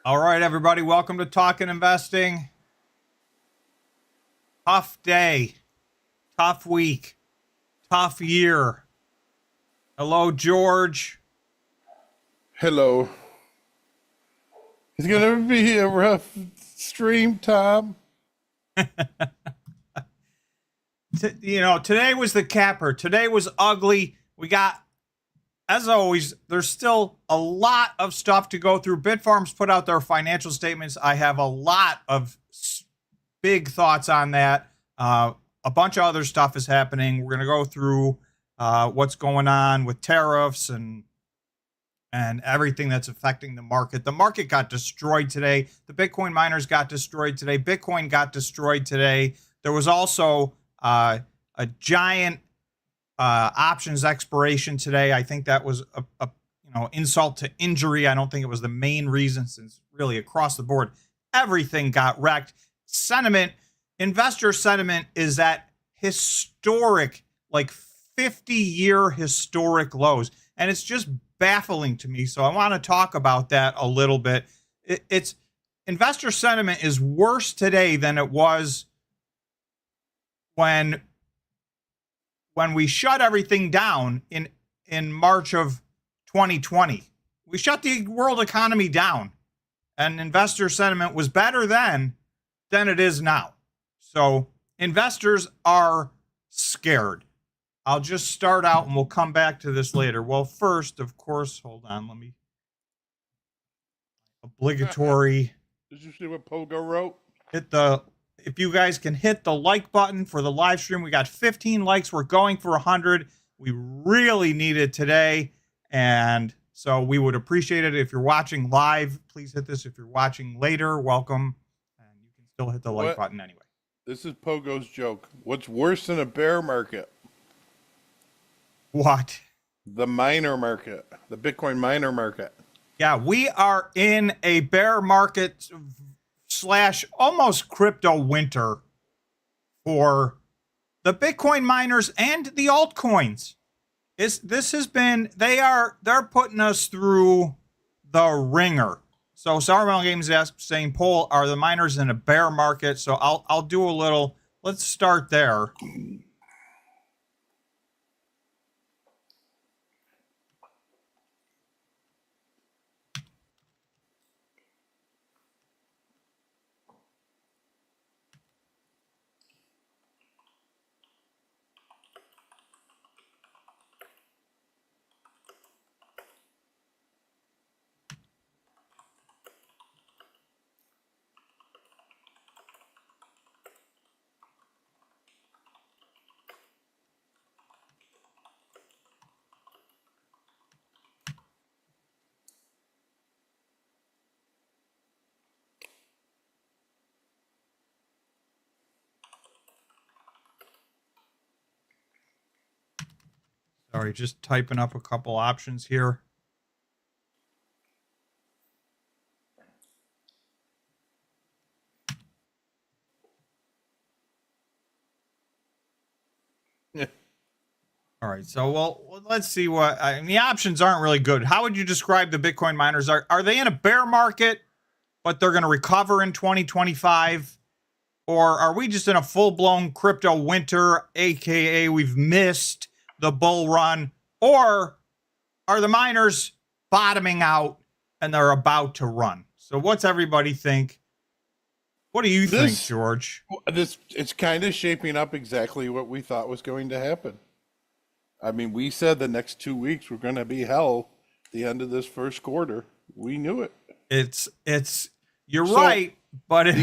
All right, everybody, welcome to Talkin Investing. Tough day, tough week, tough year. Hello, George. Hello. It's going to be a rough stream, Tom. Today was the capper. Today was ugly. We got, as always, there's still a lot of stuff to go through. Bitfarms put out their financial statements. I have a lot of big thoughts on that. A bunch of other stuff is happening. We're going to go through what's going on with tariffs and everything that's affecting the market. The market got destroyed today. The Bitcoin miners got destroyed today. Bitcoin got destroyed today. There was also a giant options expiration today. I think that was a insult to injury. I don't think it was the main reason, since really across the board everything got wrecked. Sentiment, investor sentiment, is at historic, like 50-year historic lows, and it's just baffling to me. So I want to talk about that a little bit. It's investor sentiment is worse today than it was when we shut everything down in March of 2020. We shut the world economy down, and investor sentiment was better then than it is now. So investors are scared. I'll just start out and we'll come back to this later. Well, first, of course, hold on. Let me. Obligatory. Did you see what Pogo wrote? If you guys can hit the like button for the live stream. We got 15 likes. We're going for 100. We really need it today. And so we would appreciate it. If you're watching live, please hit this. If you're watching later, welcome. And you can still hit the like button anyway. This is Pogo's joke. What's worse than a bear market? What? The miner market. The Bitcoin miner market. Yeah, we are in a bear market / almost crypto winter for the Bitcoin miners and the altcoins. They're putting us through the ringer. So Sourmount Games is saying, Paul, are the miners in a bear market? So I'll do a little. Let's start there. Sorry, just typing up a couple options here. All right, so well, let's see what the options aren't really good. How would you describe the Bitcoin miners? Are they in a bear market, but they're going to recover in 2025? Or are we just in a full-blown crypto winter, aka we've missed the bull run? Or are the miners bottoming out and they're about to run? So what's everybody think? What do you think, George? It's kind of shaping up exactly what we thought was going to happen. I mean, we said the next 2 weeks were going to be hell. The end of this first quarter, we knew it. You're right, but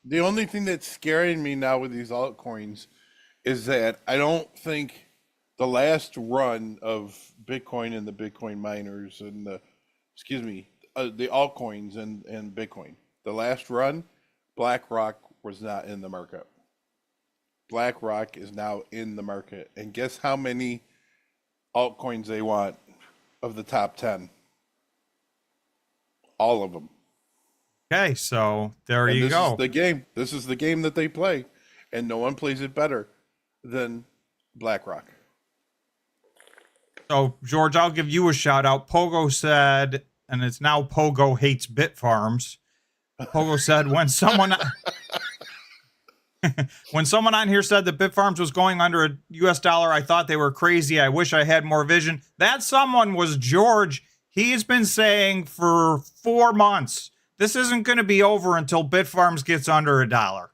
the only thing that's scaring me now with these altcoins is that I don't think the last run of Bitcoin and the Bitcoin miners and the altcoins and Bitcoin, the last run, BlackRock was not in the market. BlackRock is now in the market. And guess how many altcoins they want of the top 10? All of them. Okay, so there you go. This is the game. This is the game that they play, and no one plays it better than BlackRock. So, George, I'll give you a shout out. Pogo said and it's now Pogo Hates Bitfarms. Pogo said when someone on here said that Bitfarms was going under a US dollar, I thought they were crazy. I wish I had more vision. That someone was George. He's been saying for 4 months, this isn't going to be over until Bitfarms gets under a dollar.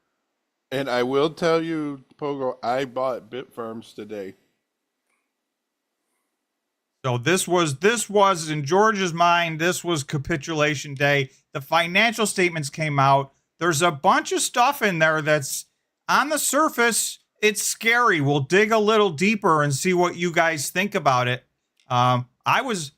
And I will tell you, Pogo, I bought Bitfarms today. So this was in George's mind, this was capitulation day. The financial statements came out. There's a bunch of stuff in there that's on the surface. It's scary. We'll dig a little deeper and see what you guys think about it. I was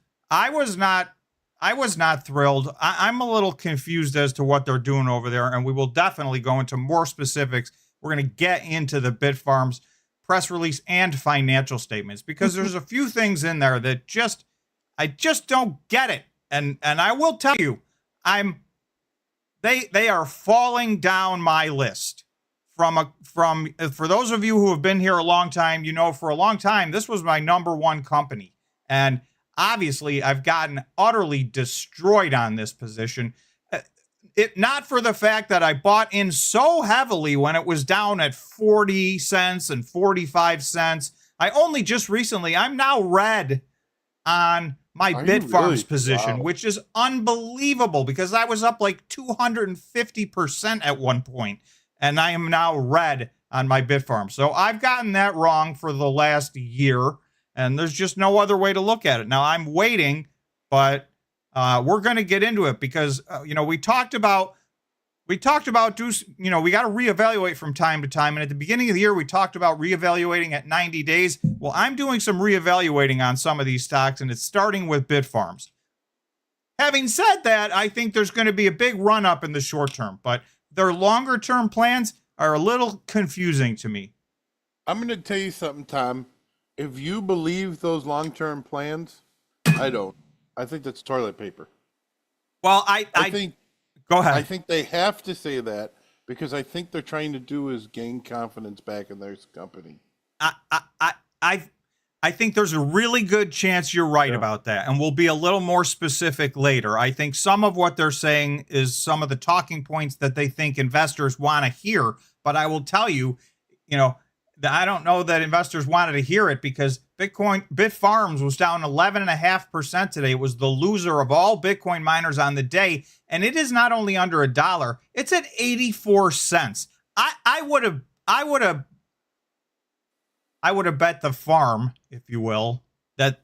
not thrilled. I'm a little confused as to what they're doing over there, and we will definitely go into more specifics. We're going to get into the Bitfarms press release and financial statements because there's a few things in there that I just don't get it. And I will tell you, they are falling down my list. For those of you who have been here a long time, you know, for a long time, this was my number one company. And obviously, I've gotten utterly destroyed on this position. Not for the fact that I bought in so heavily when it was down at 40 cents and 45 cents. I only just recently, I'm now red on my Bitfarms position, wow, which is unbelievable because I was up like 250% at one point, and I am now red on my Bitfarms. So I've gotten that wrong for the last year, and there's just no other way to look at it. Now I'm waiting, but we're going to get into it because, we talked about, we got to reevaluate from time to time. And at the beginning of the year, we talked about reevaluating at 90 days. Well, I'm doing some reevaluating on some of these stocks, and it's starting with Bitfarms. Having said that, I think there's going to be a big run up in the short term, but their longer term plans are a little confusing to me. I'm going to tell you something, Tom. If you believe those long term plans, I don't. I think that's toilet paper. Well, I think, go ahead. I think they have to say that because I think they're trying to do is gain confidence back in their company. I think there's a really good chance you're right about that, and we'll be a little more specific later. I think some of what they're saying is some of the talking points that they think investors want to hear, but I will tell you, I don't know that investors wanted to hear it because Bitfarms was down 11.5% today. It was the loser of all Bitcoin miners on the day. And it is not only under a dollar, it's at 84 cents. I would have bet the farm, if you will, that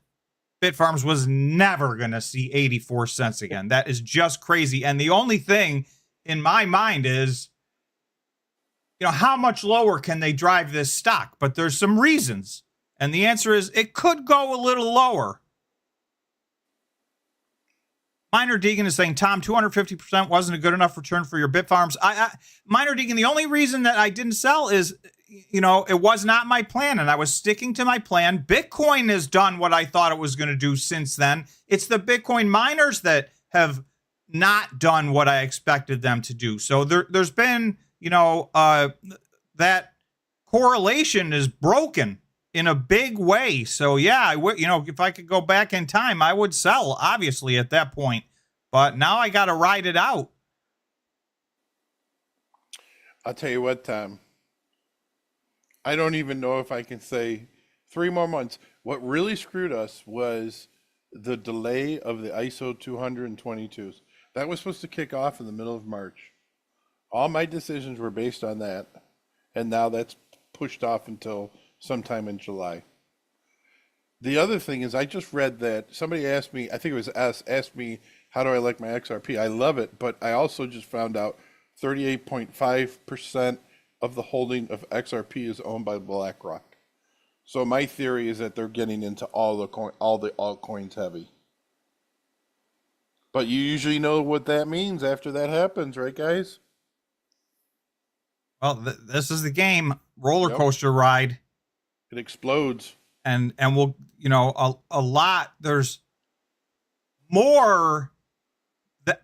Bitfarms was never going to see 84 cents again. That is just crazy. And the only thing in my mind is, how much lower can they drive this stock? But there's some reasons. And the answer is it could go a little lower. Miner Deegan is saying, Tom, 250% wasn't a good enough return for your Bitfarms. Miner Deegan, the only reason that I didn't sell is, it was not my plan, and I was sticking to my plan. Bitcoin has done what I thought it was going to do since then. It's the Bitcoin miners that have not done what I expected them to do. So there's been, that correlation is broken in a big way. So yeah, if I could go back in time, I would sell, obviously, at that point. But now I got to ride it out. I'll tell you what, Tom. I don't even know if I can say 3 more months. What really screwed us was the delay of the ISO 222s. That was supposed to kick off in the middle of March. All my decisions were based on that. And now that's pushed off until sometime in July. The other thing is I just read that somebody asked me, I think it was asked me, how do I like my XRP? I love it, but I also just found out 38.5% of the holding of XRP is owned by BlackRock. So my theory is that they're getting into all the altcoins heavy. But you usually know what that means after that happens, right, guys? Well, this is the game, roller coaster ride. It explodes. And we'll, a lot, there's more,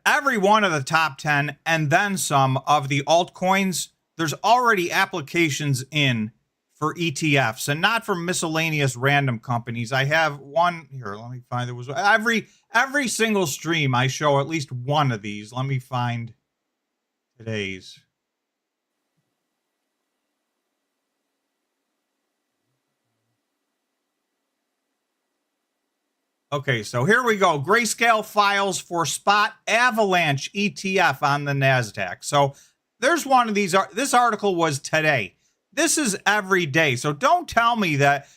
every one of the top 10 and then some of the altcoins, there's already applications in for ETFs and not for miscellaneous random companies. I have one here. Let me find, there was every single stream I show at least one of these. Let me find today's. Okay, so here we go. Grayscale files for spot avalanche ETF on the NASDAQ. So there's one of these. This article was today. This is every day. So don't tell me that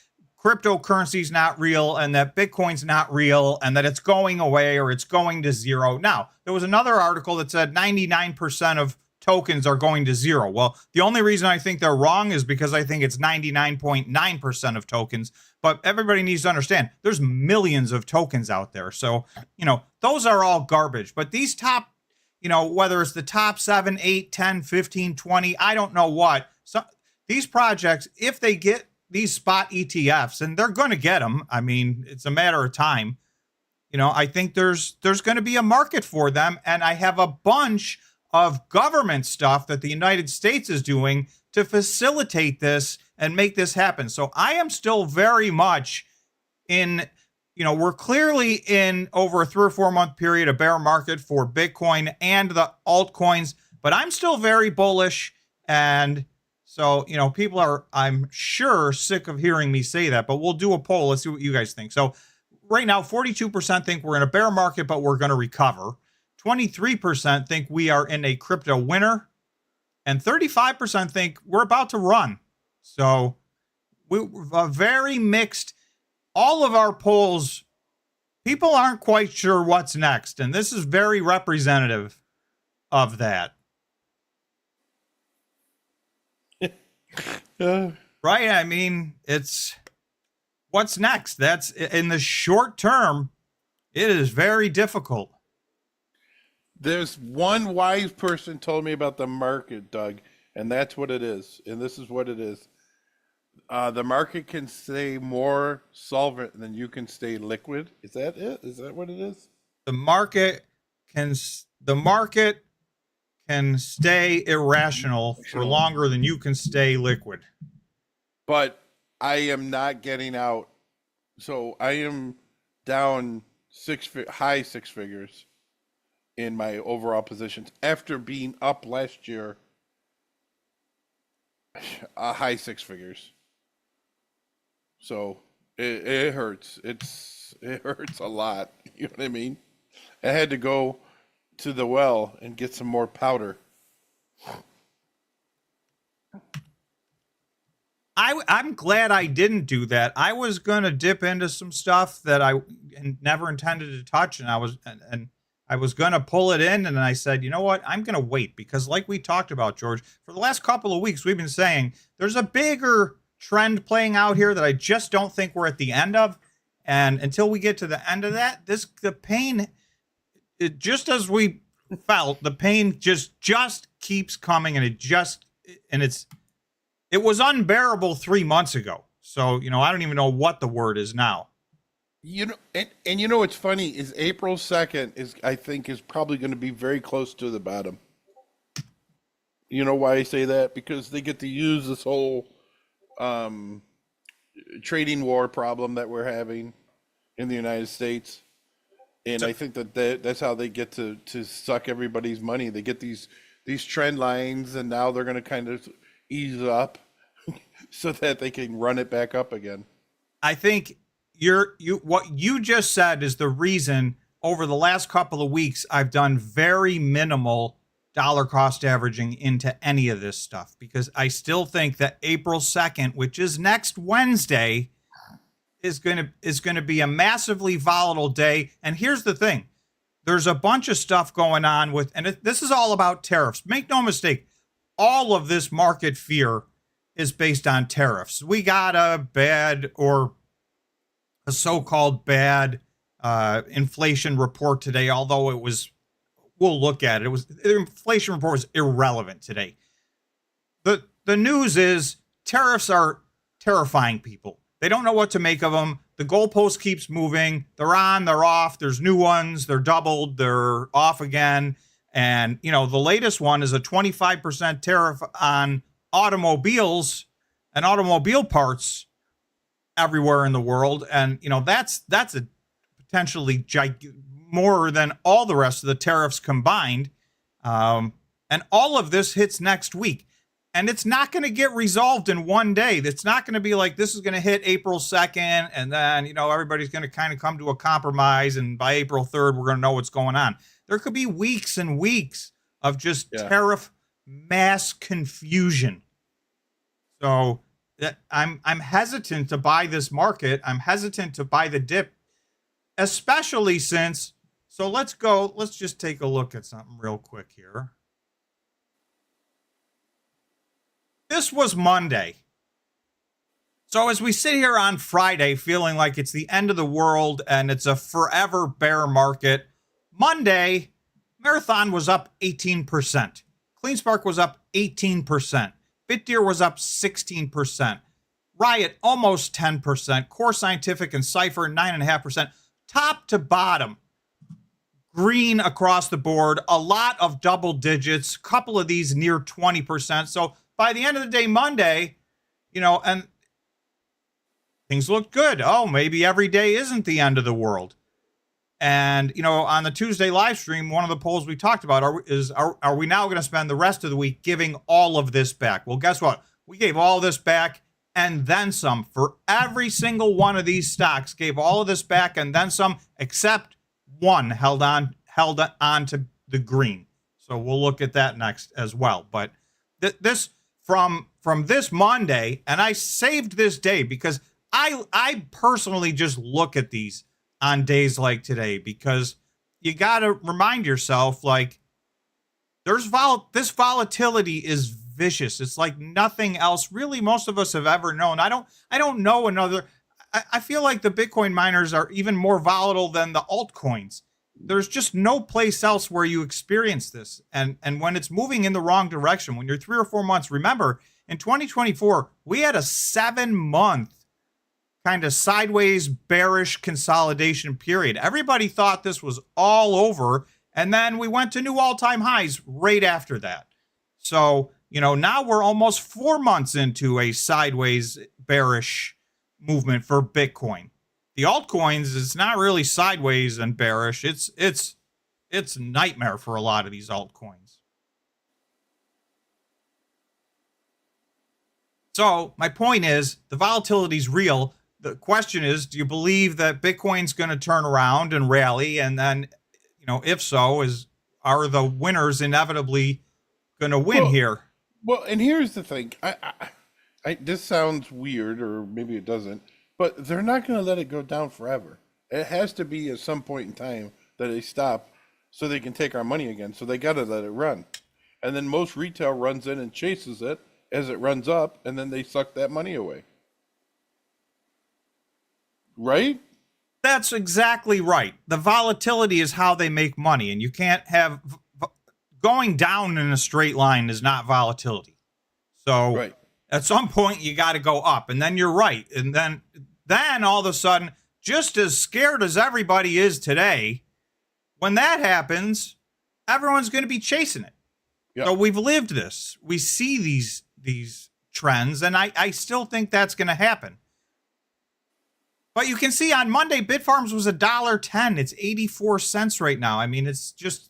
cryptocurrency is not real and that Bitcoin's not real and that it's going away or it's going to zero. Now, there was another article that said 99% of tokens are going to zero. Well, the only reason I think they're wrong is because I think it's 99.9% of tokens. But everybody needs to understand there's millions of tokens out there. So, those are all garbage. But these top, whether it's the top 7, 8, 10, 15, 20, I don't know what. So these projects, if they get these spot ETFs, and they're going to get them, I mean, it's a matter of time. I think there's going to be a market for them. And I have a bunch of government stuff that the United States is doing to facilitate this and make this happen. So I am still very much in, we're clearly in over a 3 or 4 month period, a bear market for Bitcoin and the altcoins, but I'm still very bullish. And so, people are, I'm sure, sick of hearing me say that, but we'll do a poll. Let's see what you guys think. So right now, 42% think we're in a bear market, but we're going to recover. 23% think we are in a crypto winter, and 35% think we're about to run. So we're very mixed. All of our polls, people aren't quite sure what's next, and this is very representative of that. Right? I mean, it's what's next. That's in the short term, it is very difficult. There's one wise person told me about the market, Doug, and that's what it is. And this is what it is. The market can stay more solvent than you can stay liquid. Is that it? Is that what it is? The market can stay irrational for longer than you can stay liquid. But I am not getting out. So I am down high six figures in my overall positions after being up last year, high six figures. So it hurts. It hurts a lot. You know what I mean? I had to go to the well and get some more powder. I'm glad I didn't do that. I was going to dip into some stuff that I never intended to touch, and I was going to pull it in, and I said, you know what? I'm going to wait, because like we talked about, George, for the last couple of weeks, we've been saying there's a bigger trend playing out here that I just don't think we're at the end of. And until we get to the end of that, the pain, just as we felt, the pain just keeps coming, and it was unbearable 3 months ago. So, I don't even know what the word is now. And what's funny is April 2nd I think is probably going to be very close to the bottom. You know why I say that? Because they get to use this whole trading war problem that we're having in the United States. And I think that's how they get to suck everybody's money. They get these trend lines, and now they're going to kind of ease up so that they can run it back up again. I think what you just said is the reason over the last couple of weeks I've done very minimal dollar cost averaging into any of this stuff, because I still think that April 2nd, which is next Wednesday, is going to be a massively volatile day. And here's the thing. There's a bunch of stuff going on this is all about tariffs. Make no mistake. All of this market fear is based on tariffs. We got a so-called bad inflation report today, although we'll look at it. The inflation report was irrelevant today. The news is tariffs are terrifying people. They don't know what to make of them. The goalpost keeps moving. They're on, they're off. There's new ones. They're doubled. They're off again. And, the latest one is a 25% tariff on automobiles. and automobile parts everywhere in the world. And, that's a potentially more than all the rest of the tariffs combined. And all of this hits next week. And it's not going to get resolved in one day. It's not going to be like this is going to hit April 2nd, and then, everybody's going to kind of come to a compromise, and by April 3rd, we're going to know what's going on. There could be weeks and weeks of just tariff mass confusion. So I'm hesitant to buy this market. I'm hesitant to buy the dip, especially since, so let's just take a look at something real quick here. This was Monday. So as we sit here on Friday feeling like it's the end of the world and it's a forever bear market, Monday, Marathon was up 18%. Cleanspark was up 18%. BitDeer was up 16%. Riot almost 10%. Core Scientific and Cypher 9.5%. Top to bottom, green across the board. A lot of double digits. A couple of these near 20%. So by the end of the day, Monday, and things look good. Oh, maybe every day isn't the end of the world. And, on the Tuesday live stream, one of the polls we talked about are we now going to spend the rest of the week giving all of this back? Well, guess what? We gave all this back and then some for every single one of these stocks. Gave all of this back and then some, except one held on to the green. So we'll look at that next as well. But this from this Monday, and I saved this day because I personally just look at these on days like today, because you got to remind yourself, like, this volatility is vicious. It's like nothing else really most of us have ever known. I don't know another. I feel like the Bitcoin miners are even more volatile than the altcoins. There's just no place else where you experience this. And when it's moving in the wrong direction, when you're 3 or 4 months, remember in 2024, we had a 7-month kind of sideways bearish consolidation period. Everybody thought this was all over. And then we went to new all-time highs right after that. So, now we're almost 4 months into a sideways bearish movement for Bitcoin. The altcoins, it's not really sideways and bearish. It's nightmare for a lot of these altcoins. So my point is the volatility is real. The question is, do you believe that Bitcoin's going to turn around and rally? And then, if so, are the winners inevitably going to win here? Well, and here's the thing. This sounds weird, or maybe it doesn't, but they're not going to let it go down forever. It has to be at some point in time that they stop so they can take our money again. So they got to let it run. And then most retail runs in and chases it as it runs up, and then they suck that money away. Right? That's exactly right. The volatility is how they make money, and you can't have going down in a straight line is not volatility. So at some point you got to go up, and then you're right. And then all of a sudden, just as scared as everybody is today, when that happens, everyone's going to be chasing it. Yep. So we've lived this. We see these trends, and I still think that's going to happen. But you can see on Monday, Bitfarms was $1.10. It's 84 cents right now. I mean, it's just,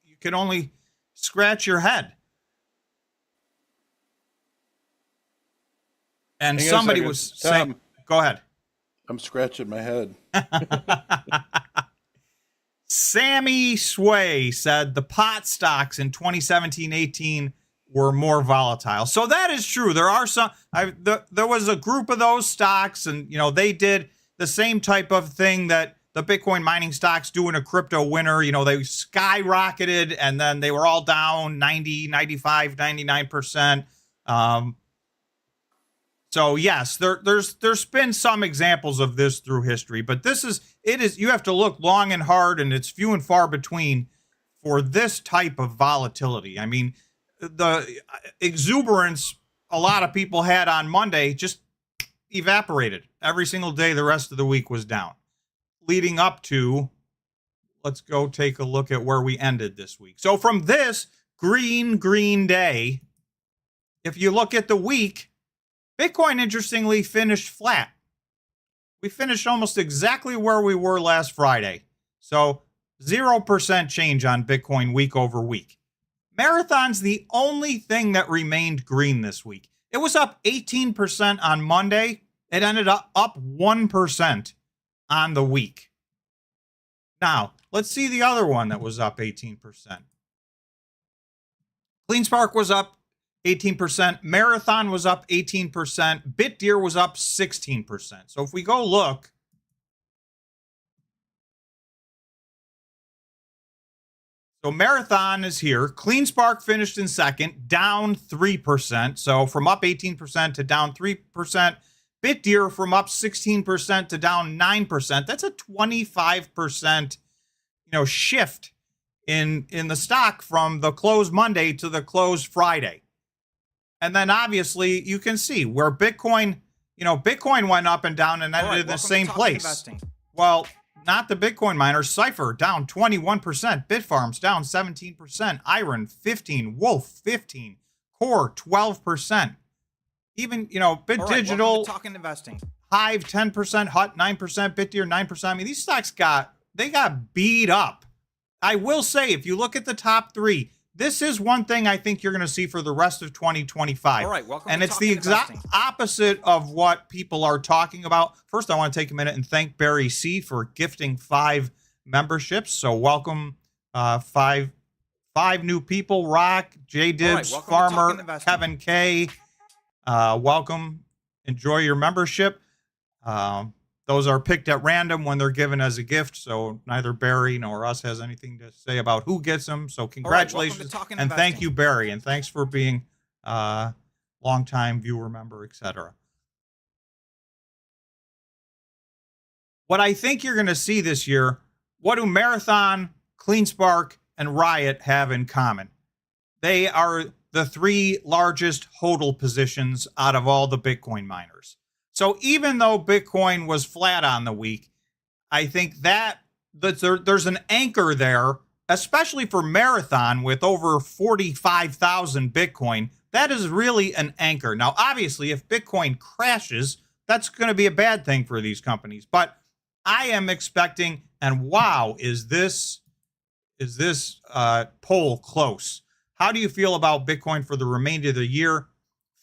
you can only scratch your head. And somebody was saying, go ahead. I'm scratching my head. Sammy Sway said the pot stocks in 2017-18 were more volatile. So that is true. There are some, there was a group of those stocks, and, they did the same type of thing that the Bitcoin mining stocks do in a crypto winter. They skyrocketed and then they were all down 90, 95, 99%. So yes, there's been some examples of this through history, but you have to look long and hard, and it's few and far between for this type of volatility. I mean, the exuberance a lot of people had on Monday just evaporated. Every single day the rest of the week was down. Leading up to, let's go take a look at where we ended this week. So from this green day, if you look at the week, Bitcoin, interestingly, finished flat. We finished almost exactly where we were last Friday. So 0% change on Bitcoin week over week. Marathon's the only thing that remained green this week. It was up 18% on Monday. It ended up 1% on the week. Now, let's see the other one that was up 18%. CleanSpark was up 18%. Marathon was up 18%. BitDeer was up 16%. So if we go look, so Marathon is here. CleanSpark finished in second, down 3%. So from up 18% to down 3%. BitDeer from up 16% to down 9%. That's a 25%, shift in the stock from the close Monday to the close Friday. And then obviously you can see where Bitcoin, Bitcoin went up and down and ended in the same place. Investing. Well, not the Bitcoin miners. Cypher down 21%, Bitfarms down 17%, Iron 15, Wolf 15, Core 12%. Even, Bit Digital, Talkin investing. Hive 10%, Hut 9%, BitDeer 9%. I mean, these stocks got beat up. I will say, if you look at the top three, this is one thing I think you're going to see for the rest of 2025. All right, welcome and to it's the Talkin exact Investing. opposite of what people are talking about. First, I want to take a minute and thank Barry C for gifting 5 memberships. So welcome, 5 new people: Rock, J Dibs, welcome to Farmer, Talkin Investing. Kevin K. Welcome. Enjoy your membership. Those are picked at random when they're given as a gift, so neither Barry nor us has anything to say about who gets them. So congratulations, welcome to Talkin and thank Investing. you, Barry, and thanks for being longtime viewer, member, etc. What I think you're going to see this year, what do Marathon, CleanSpark, and Riot have in common? They are the 3 largest hodl positions out of all the Bitcoin miners. So even though Bitcoin was flat on the week, I think that there's an anchor there, especially for Marathon with over 45,000 Bitcoin. That is really an anchor. Now, obviously, if Bitcoin crashes, that's going to be a bad thing for these companies. But I am expecting, and wow, is this poll close? How do you feel about Bitcoin for the remainder of the year?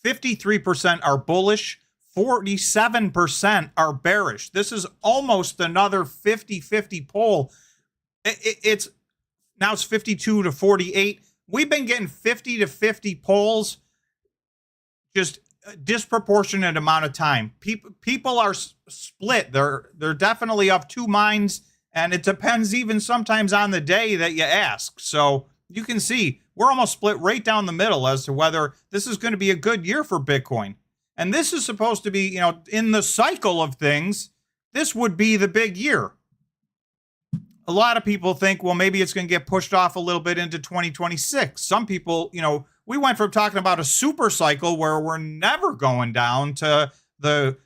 53% are bullish. 47% are bearish. This is almost another 50-50 poll. It's 52 to 48. We've been getting 50 to 50 polls just a disproportionate amount of time. People are split. They're definitely of 2 minds, and it depends even sometimes on the day that you ask. So you can see we're almost split right down the middle as to whether this is going to be a good year for Bitcoin. And this is supposed to be, in the cycle of things, this would be the big year. A lot of people think, well, maybe it's going to get pushed off a little bit into 2026. Some people, we went from talking about a super cycle where we're never going down to the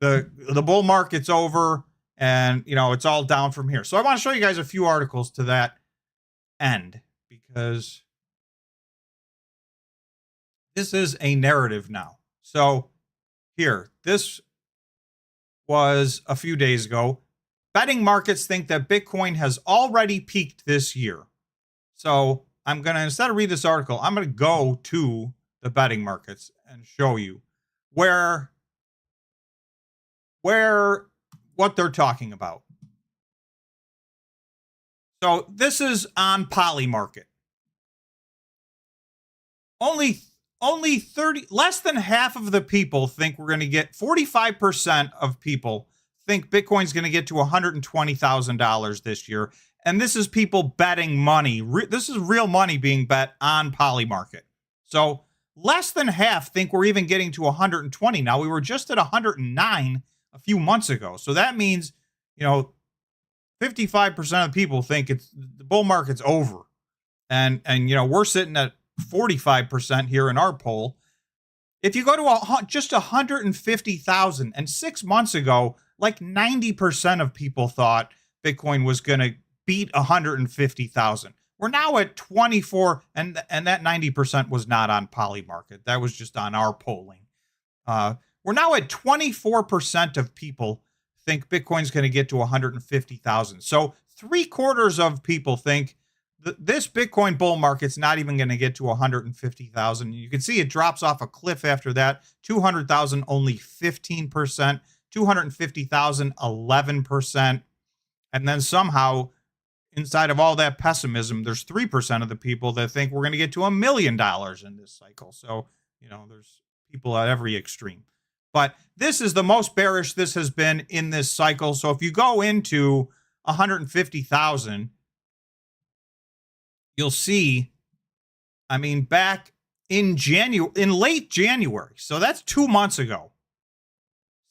bull market's over and, it's all down from here. So I want to show you guys a few articles to that end because this is a narrative now. So here, this was a few days ago. Betting markets think that Bitcoin has already peaked this year. So I'm going to, instead of read this article, I'm going to go to the betting markets and show you what they're talking about. So this is on Polymarket. Less than half of the people think we're going to get, 45% of people think Bitcoin's going to get to $120,000 this year. And this is people betting money. This is real money being bet on Polymarket. So less than half think we're even getting to 120. Now, we were just at 109 a few months ago. So that means, 55% of people think the bull market's over. And we're sitting at 45% here in our poll. If you go to just 150,000, and 6 months ago, like 90% of people thought Bitcoin was going to beat 150,000. we're now at 24, and that 90% was not on Polymarket. That was just on our polling. We're now at 24% of people think Bitcoin's going to get to 150,000. So 3/4 of people think this Bitcoin bull market's not even going to get to 150,000. You can see it drops off a cliff after that. 200,000, only 15%. 250,000, 11%. And then somehow, inside of all that pessimism, there's 3% of the people that think we're going to get to $1 million in this cycle. So, there's people at every extreme. But this is the most bearish this has been in this cycle. So if you go into 150,000, you'll see, back in late January, so that's 2 months ago,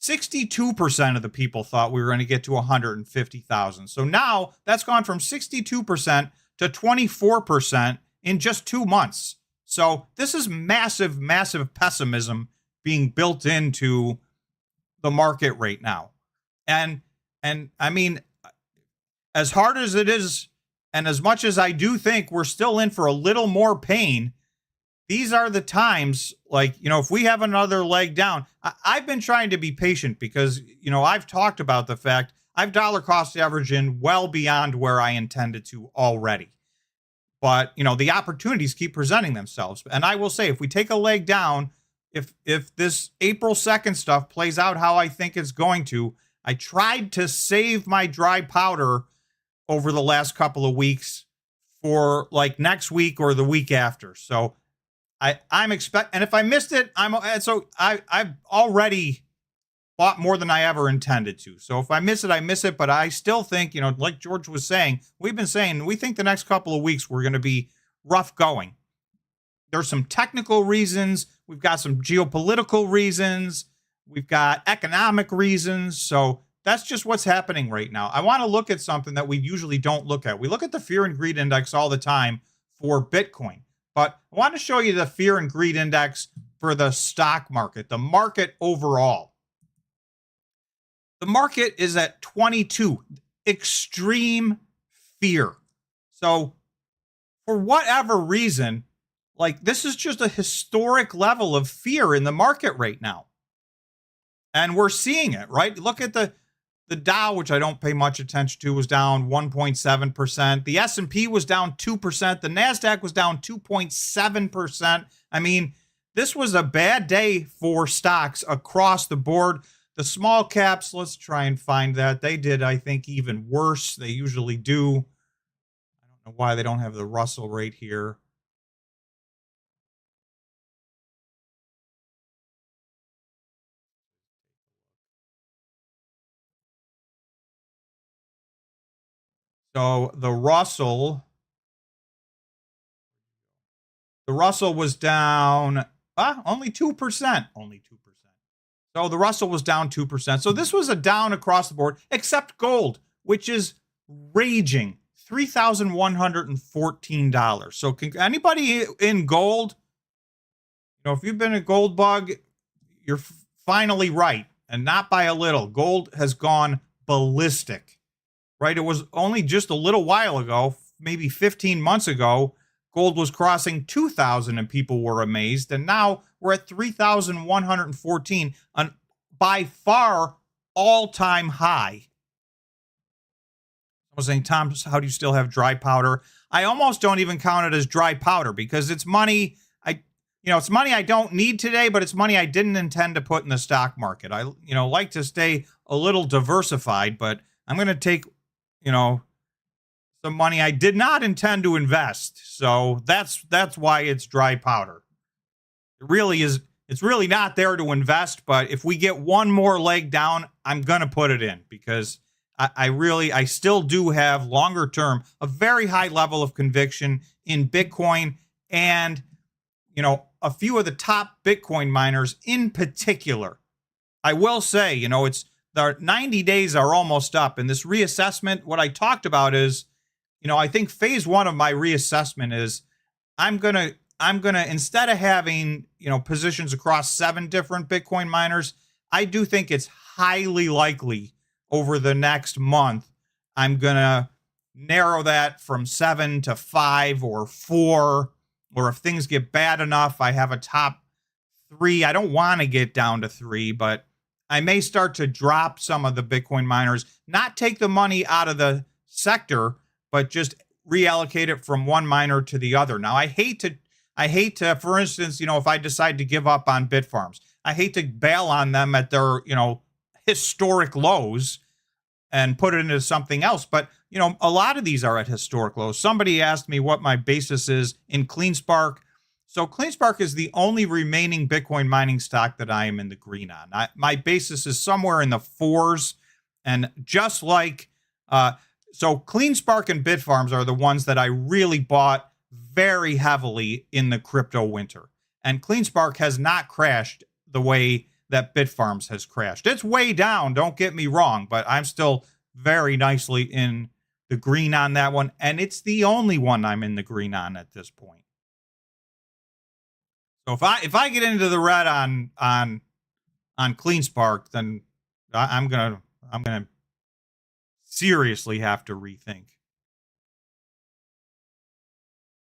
62% of the people thought we were going to get to 150,000. So now that's gone from 62% to 24% in just 2 months. So this is massive, massive pessimism being built into the market right now. And as hard as it is, and as much as I do think we're still in for a little more pain, these are the times, if we have another leg down, I've been trying to be patient because, I've talked about the fact I've dollar cost averaged in well beyond where I intended to already. But, the opportunities keep presenting themselves. And I will say, if we take a leg down, if this April 2nd stuff plays out how I think it's going to, I tried to save my dry powder over the last couple of weeks for next week or the week after. So I'm expect, and if I missed it, I've already bought more than I ever intended to. So if I miss it, I miss it. But I still think, like George was saying, we think the next couple of weeks we're going to be rough going. There's some technical reasons. We've got some geopolitical reasons. We've got economic reasons. So that's just what's happening right now. I want to look at something that we usually don't look at. We look at the fear and greed index all the time for Bitcoin. But I want to show you the fear and greed index for the stock market, the market overall. The market is at 22. Extreme fear. So for whatever reason, this is just a historic level of fear in the market right now. And we're seeing it, right? Look at the Dow, which I don't pay much attention to, was down 1.7%. The S&P was down 2%. The NASDAQ was down 2.7%. This was a bad day for stocks across the board. The small caps, let's try and find that. They did, I think, even worse. They usually do. I don't know why they don't have the Russell right here. So the Russell was down only 2%. Only 2%. So the Russell was down 2%. So this was a down across the board, except gold, which is raging, $3,114. So anybody in gold, if you've been a gold bug, you're finally right, and not by a little. Gold has gone ballistic. Right? It was only just a little while ago, maybe 15 months ago, gold was crossing 2,000 and people were amazed. And now we're at 3,114, an by far all-time high. I was saying, Tom, how do you still have dry powder? I almost don't even count it as dry powder because it's money it's money I don't need today, but it's money I didn't intend to put in the stock market. I like to stay a little diversified, but I'm going to take some money I did not intend to invest. So that's why it's dry powder. It's really not there to invest, but if we get one more leg down, I'm going to put it in because I still do have longer term a very high level of conviction in Bitcoin and a few of the top Bitcoin miners in particular. I will say, it's the 90 days are almost up, and this reassessment, what I talked about is, I think phase one of my reassessment is I'm gonna instead of having positions across 7 different Bitcoin miners, I do think it's highly likely over the next month I'm gonna narrow that from 7 to 5 or 4, or if things get bad enough, I have a top 3. I don't want to get down to 3, but I may start to drop some of the Bitcoin miners, not take the money out of the sector, but just reallocate it from one miner to the other. Now, I hate to, for instance, if I decide to give up on Bitfarms, I hate to bail on them at their, historic lows and put it into something else. But, a lot of these are at historic lows. Somebody asked me what my basis is in CleanSpark. So CleanSpark is the only remaining Bitcoin mining stock that I am in the green on. My basis is somewhere in the 4s. And just like, so CleanSpark and Bitfarms are the ones that I really bought very heavily in the crypto winter. And CleanSpark has not crashed the way that Bitfarms has crashed. It's way down, don't get me wrong, but I'm still very nicely in the green on that one. And it's the only one I'm in the green on at this point. So if I get into the red on CleanSpark, then I'm gonna seriously have to rethink.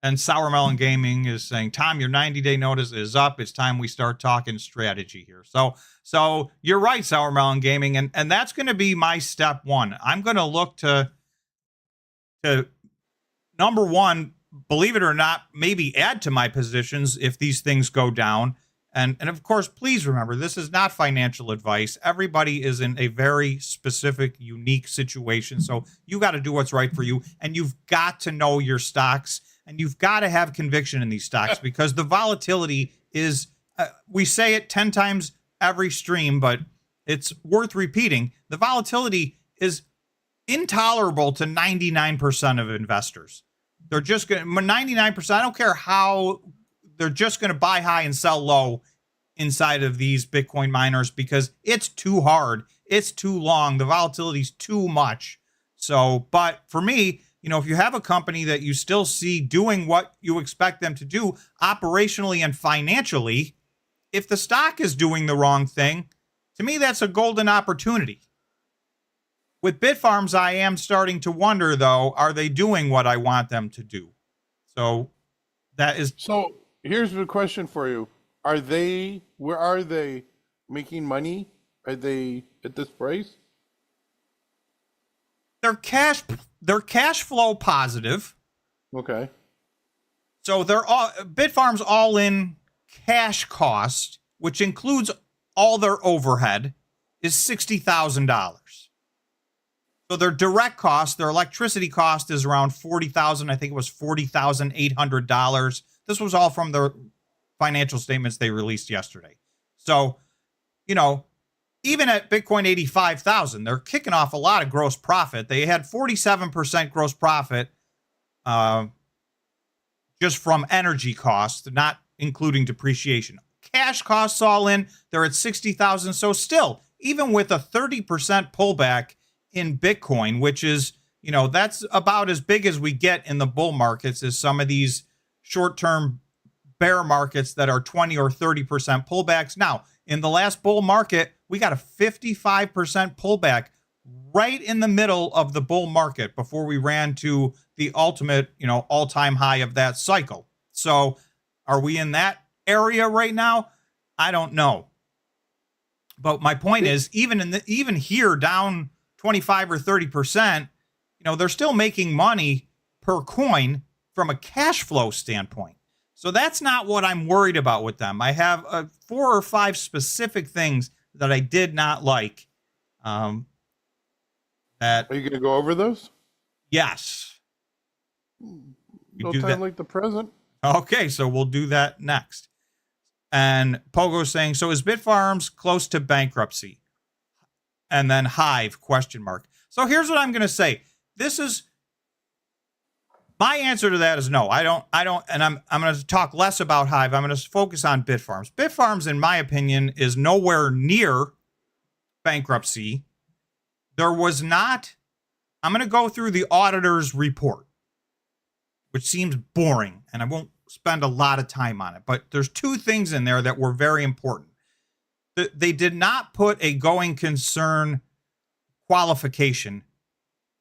And Sour Melon Gaming is saying, Tom, your 90-day notice is up. It's time we start talking strategy here. So you're right, Sour Melon Gaming, and that's going to be my step one. I'm going to look to number one, believe it or not, maybe add to my positions if these things go down. And of course, please remember, this is not financial advice. Everybody is in a very specific, unique situation. So you got to do what's right for you. And you've got to know your stocks, and you've got to have conviction in these stocks, because the volatility is, we say it 10 times every stream, but it's worth repeating. The volatility is intolerable to 99% of investors. They're just going to, 99%, I don't care how, they're just going to buy high and sell low inside of these Bitcoin miners, because it's too hard. It's too long. The volatility is too much. So, but for me, if you have a company that you still see doing what you expect them to do operationally and financially, if the stock is doing the wrong thing, to me, that's a golden opportunity. With Bitfarms, I am starting to wonder, though, are they doing what I want them to do? So that is. So here's the question for you. Where are they making money? Are they at this price? They're cash flow positive. Okay. So Bitfarms all in cash cost, which includes all their overhead, is $60,000. So their direct cost, their electricity cost, is around $40,000. I think it was $40,800. This was all from their financial statements they released yesterday. So, even at Bitcoin 85,000, they're kicking off a lot of gross profit. They had 47% gross profit just from energy costs, not including depreciation. Cash costs all in, they're at 60,000. So still, even with a 30% pullback in Bitcoin, which is, that's about as big as we get in the bull markets, is some of these short-term bear markets that are 20 or 30% pullbacks. Now, in the last bull market, we got a 55% pullback right in the middle of the bull market before we ran to the ultimate, all-time high of that cycle. So are we in that area right now? I don't know. But my point is, even here down 25 or 30%, they're still making money per coin from a cash flow standpoint. So that's not what I'm worried about with them. I have 4 or 5 specific things that I did not like. Are you going to go over those? Yes. No time like the present. Okay, so we'll do that next. And Pogo's saying, so is Bitfarms close to bankruptcy? And then Hive, ? So here's what I'm going to say. This is my answer to that is no. I don't, and I'm going to talk less about Hive. I'm going to focus on Bitfarms. Bitfarms, in my opinion, is nowhere near bankruptcy. There was not. I'm going to go through the auditor's report, which seems boring, and I won't spend a lot of time on it. But there's 2 things in there that were very important. They did not put a going concern qualification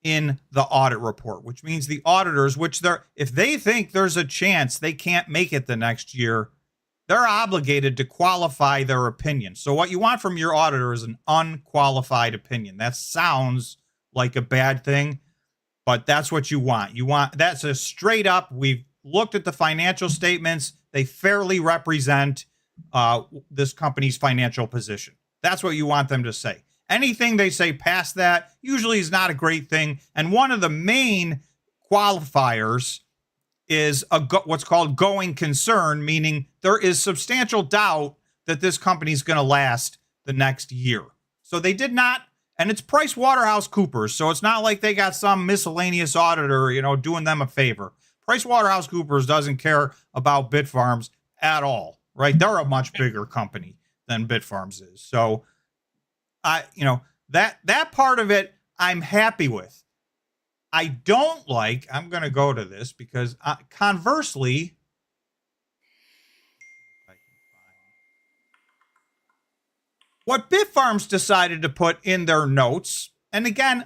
in the audit report, which means the auditors, if they think there's a chance they can't make it the next year, they're obligated to qualify their opinion. So what you want from your auditor is an unqualified opinion. That sounds like a bad thing, but that's what you want. That's a straight up, we've looked at the financial statements. They fairly represent this company's financial position. That's what you want them to say. Anything they say past that usually is not a great thing. And one of the main qualifiers is what's called going concern, meaning there is substantial doubt that this company is going to last the next year. So they did not, and it's PricewaterhouseCoopers, so it's not like they got some miscellaneous auditor, doing them a favor. PricewaterhouseCoopers doesn't care about Bitfarms at all, right? They're a much bigger company than Bitfarms is. So that part of it I'm happy with. I don't like, I'm going to go to this because conversely, what Bitfarms decided to put in their notes, and again,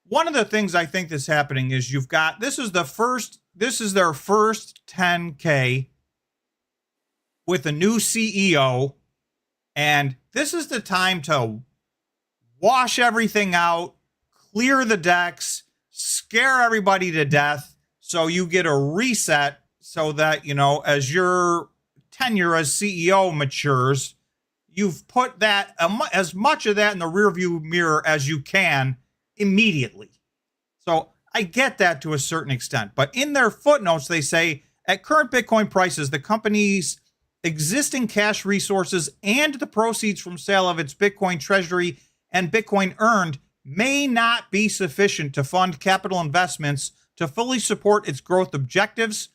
one of the things I think that's happening is this is their first 10K with a new CEO, and this is the time to wash everything out, clear the decks, scare everybody to death so you get a reset so that, as your tenure as CEO matures, you've put that as much of that in the rearview mirror as you can immediately. So I get that to a certain extent. But in their footnotes, they say, at current Bitcoin prices, the company's existing cash resources and the proceeds from sale of its Bitcoin treasury and Bitcoin earned may not be sufficient to fund capital investments to fully support its growth objectives.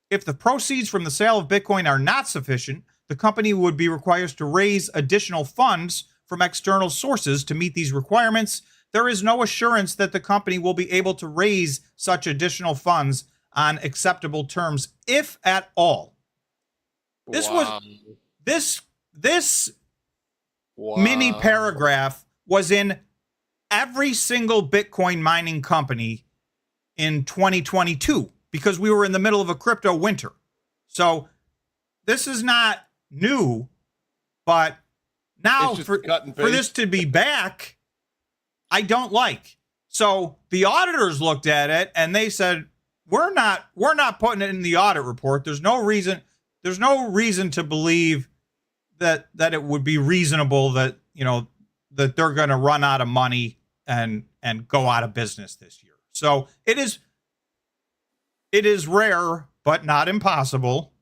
If the proceeds from the sale of Bitcoin are not sufficient, the company would be required to raise additional funds from external sources to meet these requirements. There is no assurance that the company will be able to raise such additional funds on acceptable terms, if at all. This mini paragraph was in every single Bitcoin mining company in 2022 because we were in the middle of a crypto winter. So this is not new, but now for this to be back, I don't like. So the auditors looked at it and they said, we're not putting it in the audit report. There's no reason to believe that it would be reasonable that, that they're going to run out of money and go out of business this year. So it is rare, but not impossible,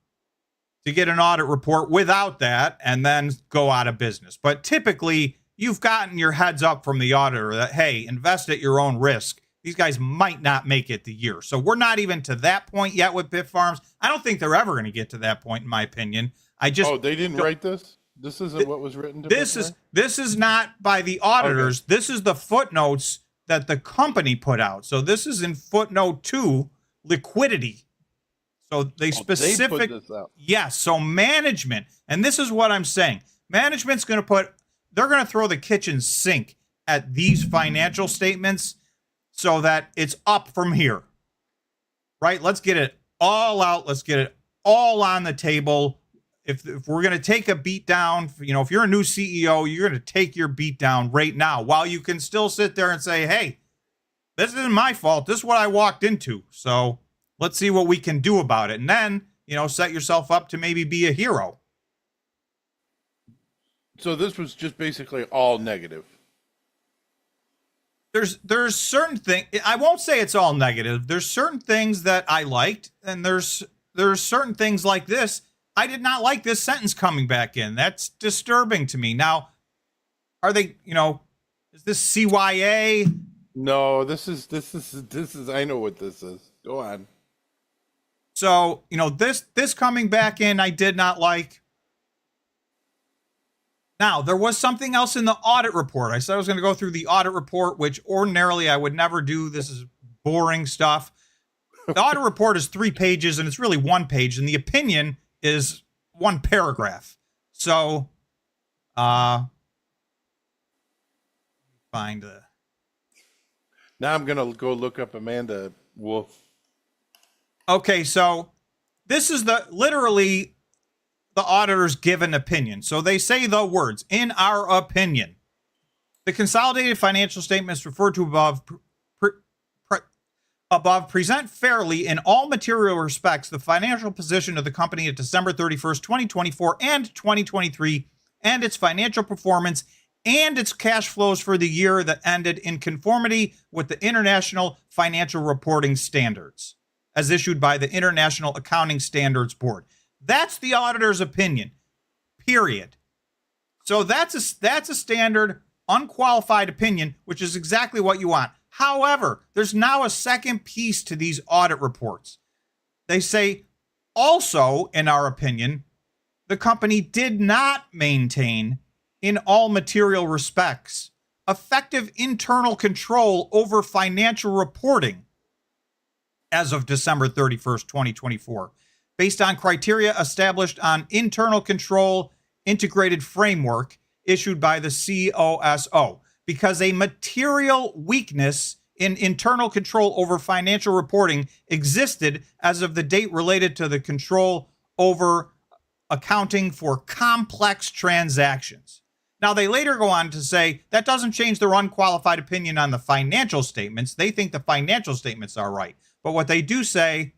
to get an audit report without that and then go out of business. But typically, you've gotten your heads up from the auditor that, hey, invest at your own risk. These guys might not make it the year. So we're not even to that point yet with Bitfarms. I don't think they're ever going to get to that point, in my opinion. They didn't write this? This isn't what was written to this is not by the auditors. Okay. This is the footnotes that the company put out. So this is in footnote 2, liquidity. So they put this out. Yes. So management, and this is what I'm saying. Management's going to they're going to throw the kitchen sink at these financial statements so that it's up from here, right? Let's get it all out. Let's get it all on the table. If we're going to take a beat down, if you're a new CEO, you're going to take your beat down right now while you can still sit there and say, hey, this isn't my fault. This is what I walked into. So let's see what we can do about it. And then, set yourself up to maybe be a hero. So this was just basically all negative. There's certain things, I won't say it's all negative. There's certain things that I liked, and there's certain things like this. I did not like this sentence coming back in. That's disturbing to me. Now, are they, is this CYA? No, this is I know what this is. Go on. So, this coming back in, I did not like. Now, there was something else in the audit report. I said I was going to go through the audit report, which ordinarily I would never do. This is boring stuff. The audit report is 3 pages, and it's really 1 page, and the opinion is 1 paragraph. So, find the. Now I'm going to go look up Amanda Wolf. Okay, so this is literally the auditor's given opinion. So they say the words, in our opinion. The consolidated financial statements referred to above present fairly in all material respects the financial position of the company at December 31st, 2024 and 2023, and its financial performance and its cash flows for the year that ended in conformity with the International Financial Reporting Standards, as issued by the International Accounting Standards Board. That's the auditor's opinion, period. So that's a standard, unqualified opinion, which is exactly what you want. However, there's now a second piece to these audit reports. They say, also, in our opinion, the company did not maintain, in all material respects, effective internal control over financial reporting as of December 31st, 2024, based on criteria established on internal control integrated framework issued by the COSO, because a material weakness in internal control over financial reporting existed as of the date related to the control over accounting for complex transactions. Now, they later go on to say that doesn't change their unqualified opinion on the financial statements. They think the financial statements are right. But what they do say,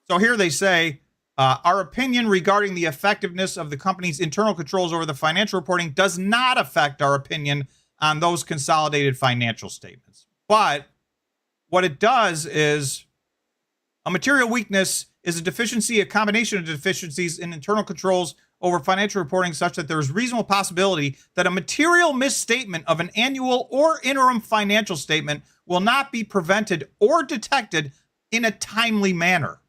so here they say, our opinion regarding the effectiveness of the company's internal controls over the financial reporting does not affect our opinion on those consolidated financial statements. But what it does is a material weakness is a deficiency, a combination of deficiencies in internal controls over financial reporting such that there is reasonable possibility that a material misstatement of an annual or interim financial statement will not be prevented or detected in a timely manner.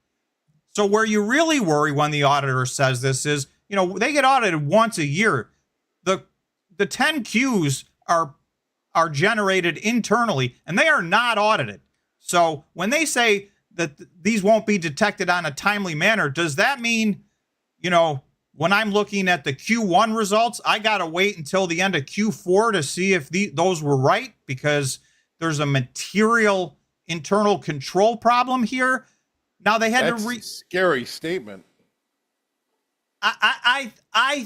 So where you really worry when the auditor says this is, they get audited once a year. The 10Qs are generated internally and they are not audited. So when they say that these won't be detected on a timely manner, does that mean, when I'm looking at the Q1 results, I got to wait until the end of Q4 to see if those were right because there's a material internal control problem here? Now they had That's a scary statement. I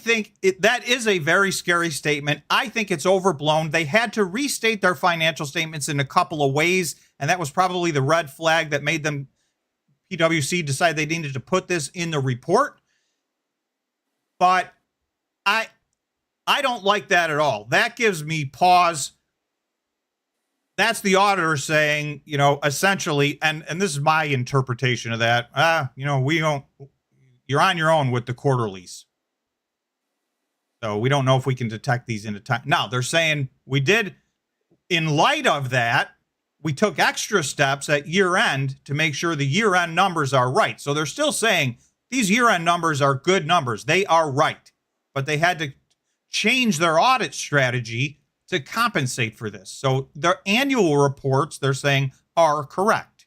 think that is a very scary statement. I think it's overblown. They had to restate their financial statements in a couple of ways, and that was probably the red flag that made them, PwC, decide they needed to put this in the report. But I don't like that at all. That gives me pause. That's the auditor saying, essentially, and this is my interpretation of that. We don't. You're on your own with the quarterlies. So we don't know if we can detect these in a time. Now, they're saying we did, in light of that, we took extra steps at year end to make sure the year end numbers are right. So they're still saying these year end numbers are good numbers. They are right. But they had to change their audit strategy to compensate for this. So their annual reports, they're saying, are correct.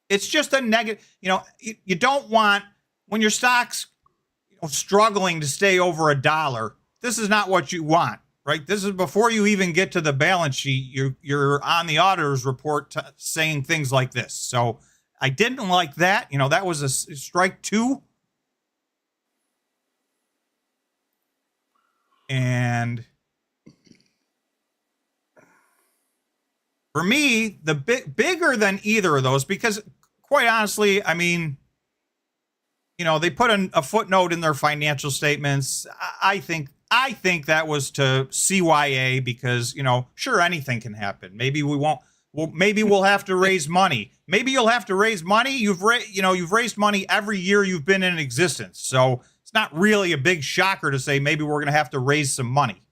It's just a negative. You don't want, when your stock's struggling to stay over $1, this is not what you want, right? This is before you even get to the balance sheet. You're on the auditor's report saying things like this. So I didn't like that. That was a strike 2. And for me, the bigger than either of those, because quite honestly, they put a footnote in their financial statements. I think that was to CYA because, sure, anything can happen. Maybe we won't. Well, maybe we'll have to raise money. Maybe you'll have to raise money. You've raised money every year you've been in existence. So it's not really a big shocker to say maybe we're going to have to raise some money.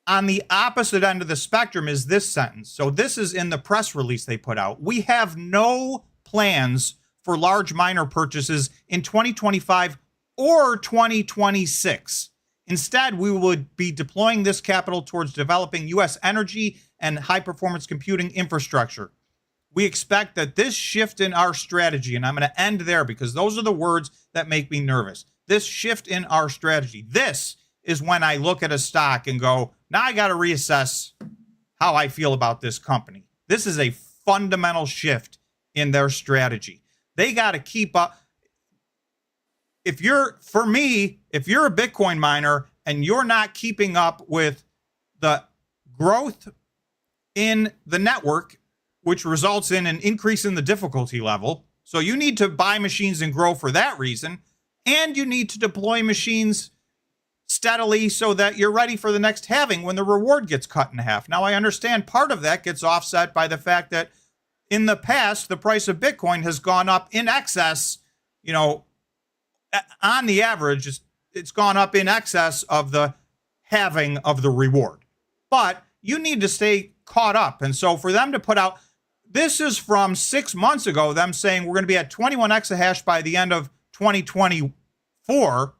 On the opposite end of the spectrum is this sentence. So this is in the press release they put out. We have no plans for large miner purchases in 2025 or 2026. Instead, we would be deploying this capital towards developing U.S. energy and high-performance computing infrastructure. We expect that this shift in our strategy, and I'm going to end there because those are the words that make me nervous. This shift in our strategy, this is when I look at a stock and go, now I got to reassess how I feel about this company. This is a fundamental shift in their strategy. They got to keep up. If you're a Bitcoin miner and you're not keeping up with the growth in the network, which results in an increase in the difficulty level, so you need to buy machines and grow for that reason, and you need to deploy machines steadily so that you're ready for the next halving when the reward gets cut in half. Now, I understand part of that gets offset by the fact that in the past, the price of Bitcoin has gone up in excess, on the average, it's gone up in excess of the halving of the reward. But you need to stay caught up. And so for them to put out, this is from 6 months ago, them saying we're going to be at 21 exahash by the end of 2024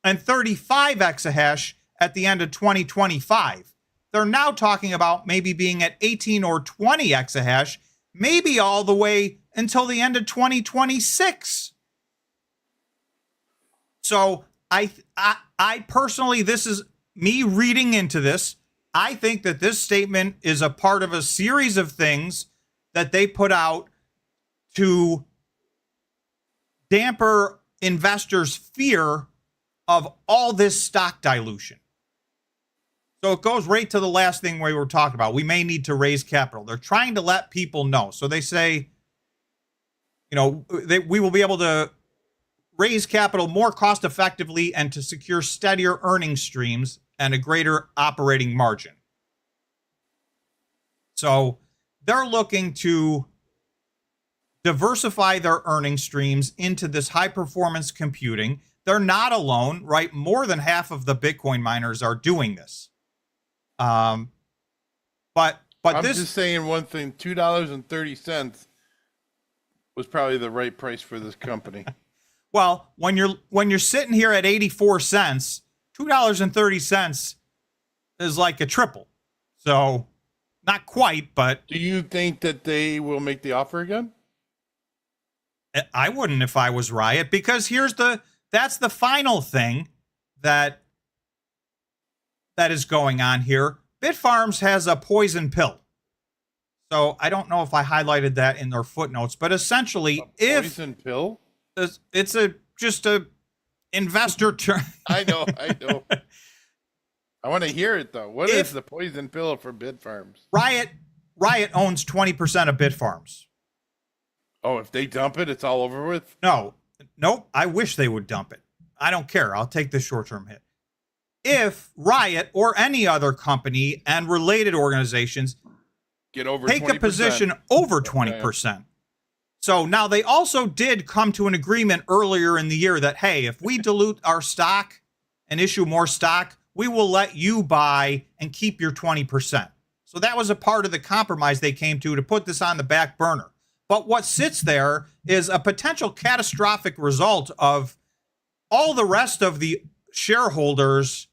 and 35 exahash at the end of 2025. They're now talking about maybe being at 18 or 20 exahash, maybe all the way until the end of 2026. So I personally, this is me reading into this. I think that this statement is a part of a series of things that they put out to damper investors' fear of all this stock dilution. So it goes right to the last thing we were talking about. We may need to raise capital. They're trying to let people know. So they say, we will be able to raise capital more cost effectively and to secure steadier earning streams and a greater operating margin. So they're looking to diversify their earning streams into this high performance computing. They're not alone, right? More than half of the Bitcoin miners are doing this. But I'm this, just saying one thing, $2.30 was probably the right price for this company. well, when you're sitting here at 84 cents, $2.30 is like a triple. So not quite, but Do you think that they will make the offer again? I wouldn't if I was Riot, because that's the final thing that is going on here. Bitfarms has a poison pill. So I don't know if I highlighted that in their footnotes, but essentially, Poison pill? it's just a investor term. I know. I want to hear it though. What is the poison pill for Bitfarms? Riot owns 20% of Bitfarms. Oh, if they dump it, it's all over with? Nope. I wish they would dump it. I don't care. I'll take the short-term hit. If Riot or any other company and related organizations Get over take 20%. a position over 20%. So now they also did come to an agreement earlier in the year that, hey, if we dilute our stock and issue more stock, we will let you buy and keep your 20%. So that was a part of the compromise they came to put this on the back burner. But what sits there is a potential catastrophic result of all the rest of the shareholders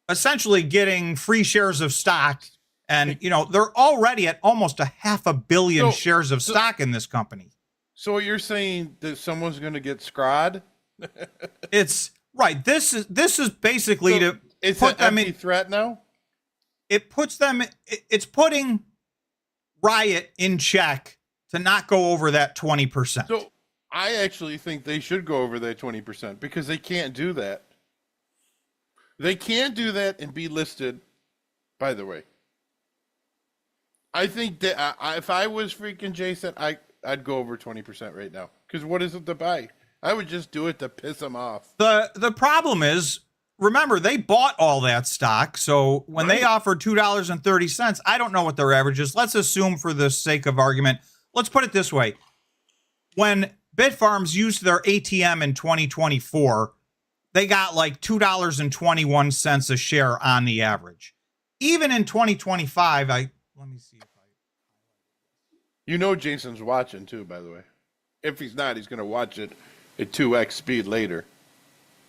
essentially getting free shares of stock. And, they're already at almost 500 million shares of stock in this company. So you're saying that someone's going to get scrod? It's right. This is basically to it's put an them empty in threat now? It's putting Riot in check to not go over that 20%. So I actually think they should go over that 20% because they can't do that. They can't do that and be listed, by the way. I think that if I was freaking Jason, I'd go over 20% right now. Because what is it to buy? I would just do it to piss them off. The problem is, remember, they bought all that stock. So when they offered $2.30, I don't know what their average is. Let's assume for the sake of argument, let's put it this way. When Bitfarms used their ATM in 2024, they got like $2.21 a share on the average. Even in 2025, let me see if Jason's watching too, by the way. If he's not, he's going to watch it at 2x speed later.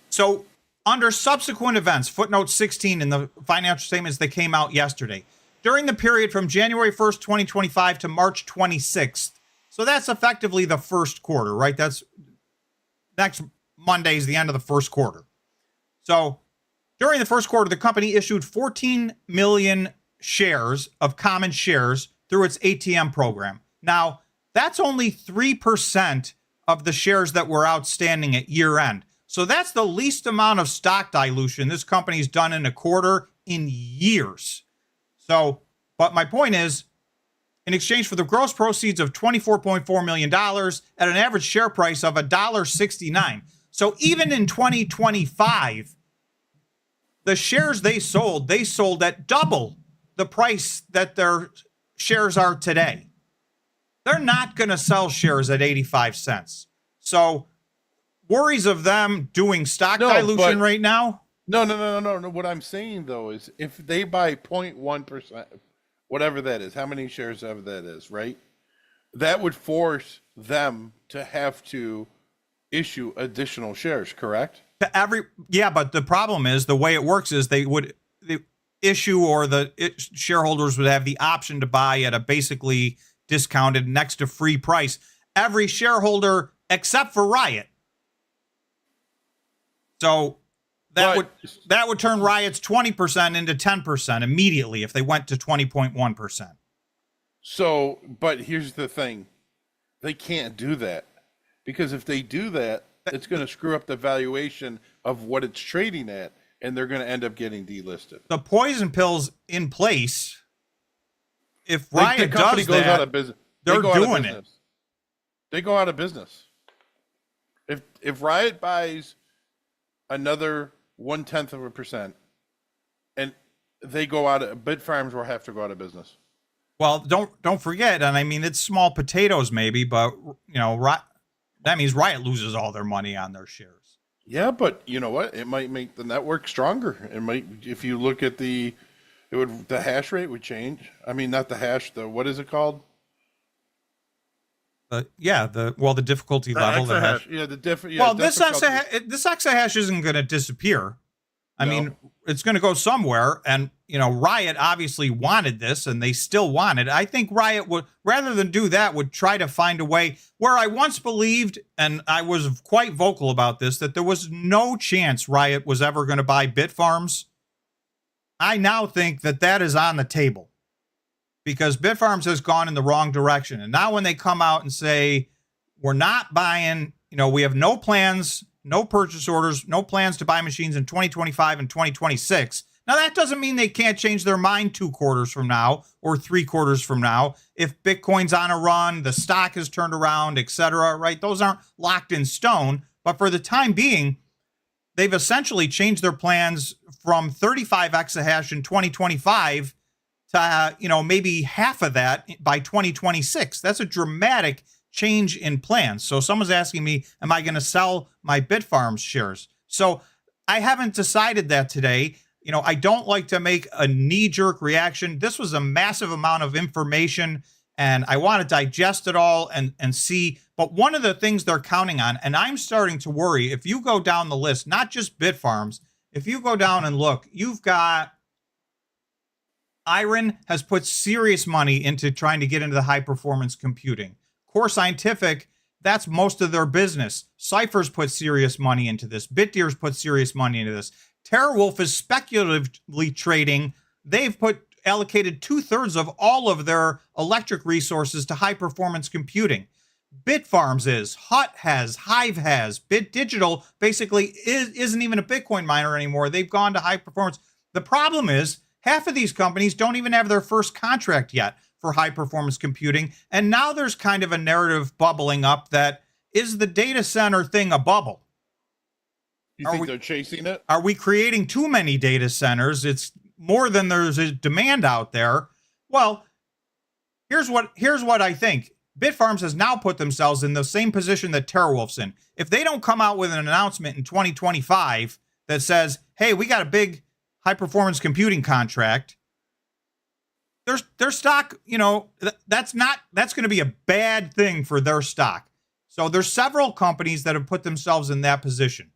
So under subsequent events, footnote 16 in the financial statements that came out yesterday, during the period from January 1st, 2025 to March 26th. So that's effectively the first quarter, right? That's next Monday is the end of the first quarter. So During the first quarter, the company issued 14 million shares of common shares through its ATM program. Now, that's only 3% of the shares that were outstanding at year end. So that's the least amount of stock dilution this company's done in a quarter in years. So, but my point is, in exchange for the gross proceeds of $24.4 million at an average share price of $1.69. So even in 2025, the shares they sold at double the price that their shares are today. They're not going to sell shares at 85 cents. So worries of them doing stock dilution right now? No. What I'm saying, though, is if they buy 0.1%, whatever that is, how many shares of that is, right? That would force them to have to issue additional shares, correct? But the problem is the way it works is the shareholders would have the option to buy at a basically discounted next to free price. Every shareholder except for Riot. So that would turn Riot's 20% into 10% immediately if they went to 20.1%. So, but here's the thing. They can't do that. Because if they do that, it's going to screw up the valuation of what it's trading at, and they're going to end up getting delisted. The poison pill's in place. If Riot does goes that, out of business, they're doing it. They go out of business. If Riot buys another 0.1%, and they go out of Bitfarms will have to go out of business. Well, don't forget, and I mean it's small potatoes maybe, but that means Riot loses all their money on their shares. Yeah, but you know what? It might make the network stronger. It might, if you look at the hash rate would change. I mean, not the hash. What is it called? The difficulty level. The hash. Yeah, this exahash isn't going to disappear. I mean, it's going to go somewhere, and Riot obviously wanted this, and they still want it. I think Riot would, rather than do that, would try to find a way where I once believed, and I was quite vocal about this, that there was no chance Riot was ever going to buy Bitfarms. I now think that is on the table because Bitfarms has gone in the wrong direction. And now when they come out and say, we're not buying, we have no plans, no purchase orders, no plans to buy machines in 2025 and 2026. Now, that doesn't mean they can't change their mind 2 quarters from now or 3 quarters from now. If Bitcoin's on a run, the stock has turned around, etc., right? Those aren't locked in stone. But for the time being, they've essentially changed their plans from 35 exahash in 2025 to, maybe half of that by 2026. That's a dramatic change in plans. So someone's asking me, am I going to sell my Bitfarms shares? So I haven't decided that today. I don't like to make a knee-jerk reaction. This was a massive amount of information, and I want to digest it all and see. But one of the things they're counting on, and I'm starting to worry, if you go down the list, not just Bitfarms, if you go down and look, you've got Iron has put serious money into trying to get into the high-performance computing. Core Scientific, that's most of their business. Cypher's put serious money into this. BitDeer's put serious money into this. TeraWulf is speculatively trading. They've allocated 2/3 of all of their electric resources to high-performance computing. Bitfarms is, Hut has, Hive has, Bit Digital basically isn't even a Bitcoin miner anymore. They've gone to high performance. The problem is half of these companies don't even have their first contract yet for high performance computing. And now there's kind of a narrative bubbling up that is the data center thing a bubble? You think they're chasing it? Are we creating too many data centers? It's more than there's a demand out there. Well, here's what I think. Bitfarms has now put themselves in the same position that TeraWulf's in. If they don't come out with an announcement in 2025 that says, hey, we got a big high-performance computing contract, their stock, that's going to be a bad thing for their stock. So there's several companies that have put themselves in that position.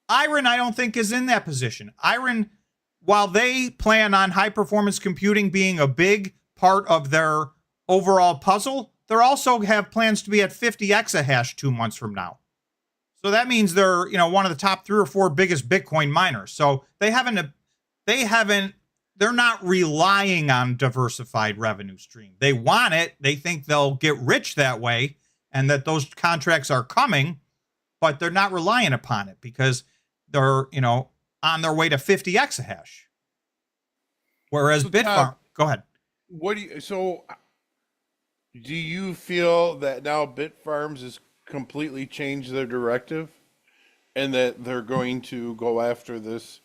Iron, I don't think, is in that position. Iron, while they plan on high-performance computing being a big part of their overall puzzle, they also have plans to be at 50 exahash 2 months from now. So that means they're, one of the top 3 or 4 biggest Bitcoin miners. So they're not relying on diversified revenue stream. They want it. They think they'll get rich that way and that those contracts are coming, but they're not relying upon it because they're, on their way to 50 exahash. Whereas Bitfarms, go ahead. Do you feel that now Bitfarms has completely changed their directive and that they're going to go after this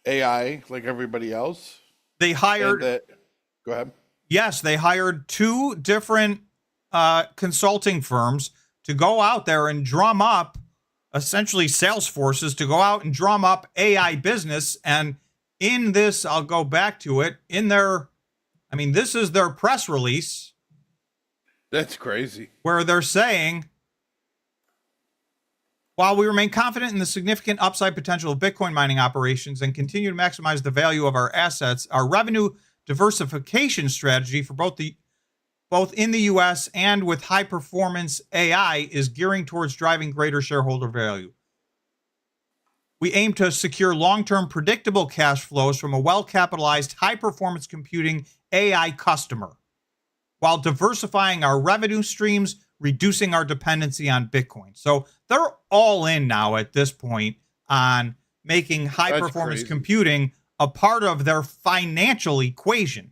AI like everybody else? They hired. Go ahead. Yes, they hired 2 different consulting firms to go out there and drum up, essentially sales forces to go out and drum up AI business. And in this, I'll go back to it, this is their press release. That's crazy. Where they're saying, while we remain confident in the significant upside potential of Bitcoin mining operations and continue to maximize the value of our assets, our revenue diversification strategy for both in the US and with high performance AI is gearing towards driving greater shareholder value. We aim to secure long-term predictable cash flows from a well-capitalized high performance computing AI customer, while diversifying our revenue streams, reducing our dependency on Bitcoin. So they're all in now at this point on making high performance computing a part of their financial equation.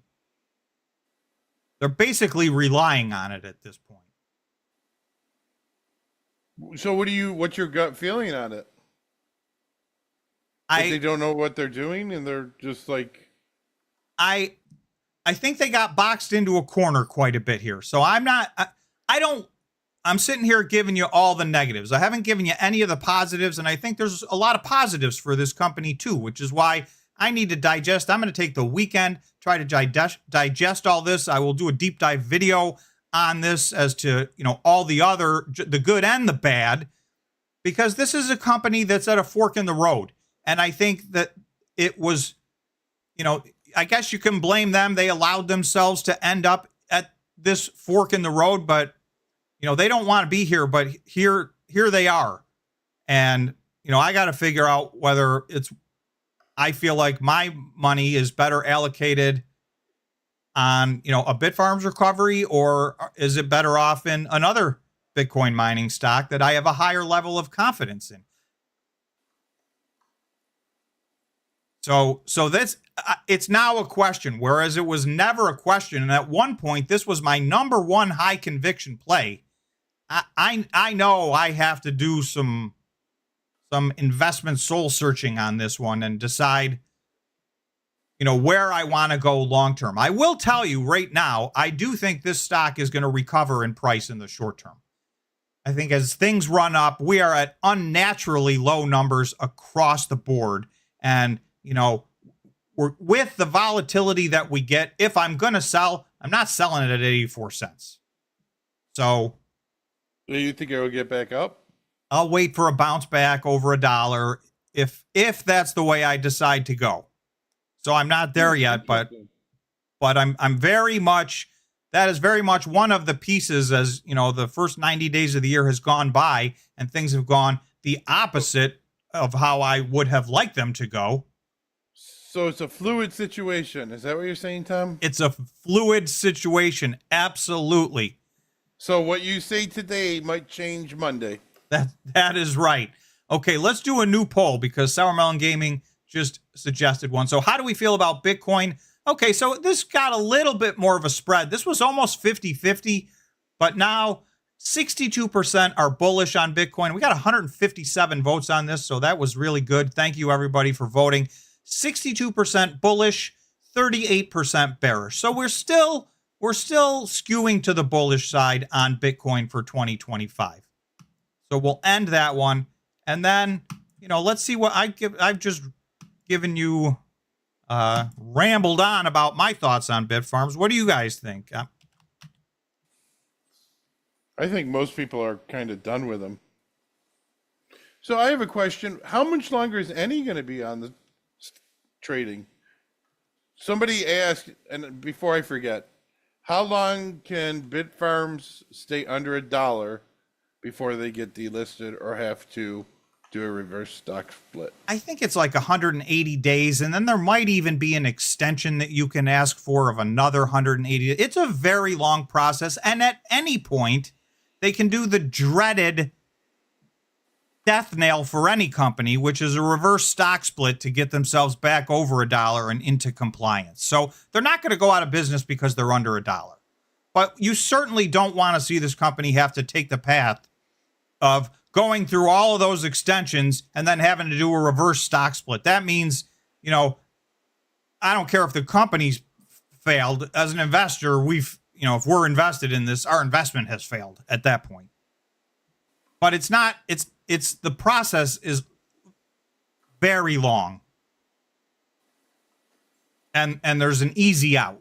They're basically relying on it at this point. So what's your gut feeling on it? They don't know what they're doing and they're just like, I think they got boxed into a corner quite a bit here. So I'm sitting here giving you all the negatives. I haven't given you any of the positives. And I think there's a lot of positives for this company too, which is why I need to digest. I'm going to take the weekend, try to digest all this. I will do a deep dive video on this as to, all the good and the bad, because this is a company that's at a fork in the road. And I think that it was, I guess you can blame them. They allowed themselves to end up at this fork in the road, but they don't want to be here, but here they are. And, I got to figure out whether I feel like my money is better allocated on, a Bitfarms recovery, or is it better off in another Bitcoin mining stock that I have a higher level of confidence in? So that's, it's now a question, whereas it was never a question. And at one point, this was my number 1 high conviction play. I know I have to do some investment soul searching on this one and decide, where I want to go long term. I will tell you right now, I do think this stock is going to recover in price in the short term. I think as things run up, we are at unnaturally low numbers across the board. And, we're with the volatility that we get. If I'm going to sell, I'm not selling it at 84 cents. So do you think it will get back up? I'll wait for a bounce back over $1 if that's the way I decide to go. So I'm not there yet, but I'm very much, that is very much one of the pieces. As the first 90 days of the year has gone by and things have gone the opposite of how I would have liked them to go. So it's a fluid situation. Is that what you're saying, Tom? It's a fluid situation. Absolutely. So what you say today might change Monday. That is right. Okay, let's do a new poll because Sour Melon Gaming just suggested one. So how do we feel about Bitcoin? Okay, so this got a little bit more of a spread. This was almost 50-50, but now 62% are bullish on Bitcoin. We got 157 votes on this, so that was really good. Thank you, everybody, for voting. 62% bullish, 38% bearish. So we're still skewing to the bullish side on Bitcoin for 2025. So we'll end that one. And then, let's see what I've just given you, rambled on about my thoughts on Bitfarms. What do you guys think? I think most people are kind of done with them. So I have a question. How much longer is any going to be on the trading? Somebody asked, and before I forget, how long can Bitfarms stay under $1 before they get delisted or have to do a reverse stock split? I think it's like 180 days, and then there might even be an extension that you can ask for of another 180. It's a very long process, and at any point, they can do the dreaded death nail for any company, which is a reverse stock split to get themselves back over $1 and into compliance. So they're not going to go out of business because they're under $1. But you certainly don't want to see this company have to take the path of going through all of those extensions and then having to do a reverse stock split. That means, I don't care if the company's failed. As an investor, if we're invested in this, our investment has failed at that point. But it's not, it's the process is very long. And there's an easy out.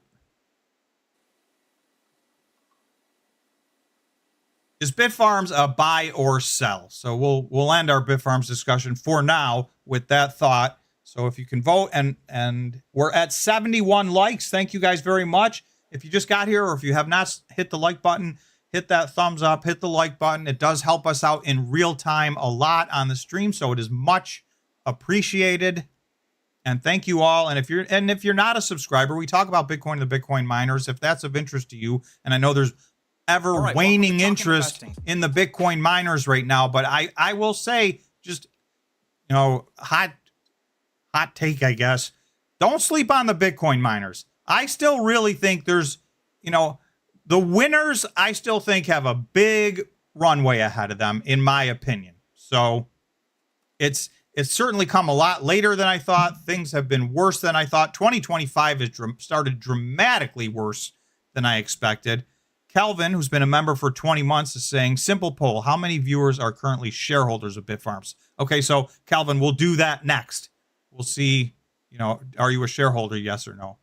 Is Bitfarms a buy or sell? So we'll end our Bitfarms discussion for now with that thought. So if you can vote, and we're at 71 likes. Thank you guys very much. If you just got here, or if you have not hit the like button, hit that thumbs up, hit the like button. It does help us out in real time a lot on the stream, so it is much appreciated. And thank you all. And if you're not a subscriber, we talk about Bitcoin and the Bitcoin miners. If that's of interest to you, and I know there's ever waning interest in the Bitcoin miners right now, but I will say, just hot take, I guess, don't sleep on the Bitcoin miners. I still really think there's the winners, I still think, have a big runway ahead of them, in my opinion. So it's certainly come a lot later than I thought. Things have been worse than I thought. 2025 has started dramatically worse than I expected. Kelvin, who's been a member for 20 months, is saying, simple poll, how many viewers are currently shareholders of Bitfarms? Okay, so Kelvin, we'll do that next. We'll see, are you a shareholder, yes or no?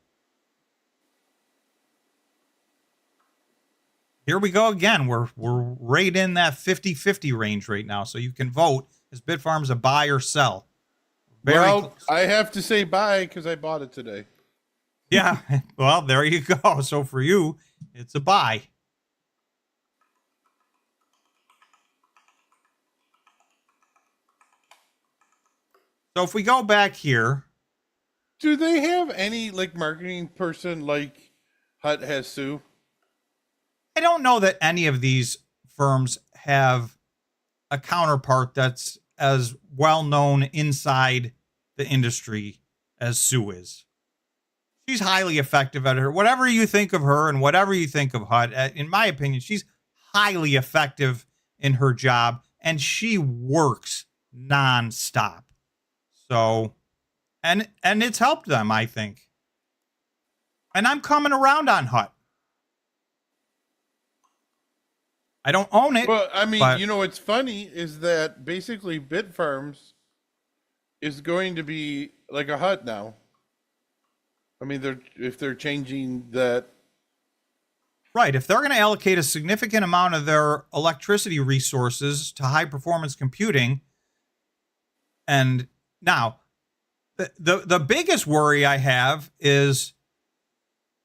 Here we go again. We're right in that 50-50 range right now, so you can vote. Is Bitfarms a buy or sell? Well, I have to say buy because I bought it today. Yeah, well, there you go. So for you, it's a buy. So if we go back here, do they have any marketing person like Hut has Sue? I don't know that any of these firms have a counterpart that's as well known inside the industry as Sue is. She's highly effective at her. Whatever you think of her and whatever you think of Hut, in my opinion, she's highly effective in her job, and she works nonstop. So, and it's helped them, I think. And I'm coming around on Hut. I don't own it. Well, I mean, what's funny is that basically Bitfarms is going to be like a Hut now. I mean, if they're changing that. Right. If they're going to allocate a significant amount of their electricity resources to high performance computing, and now the biggest worry I have is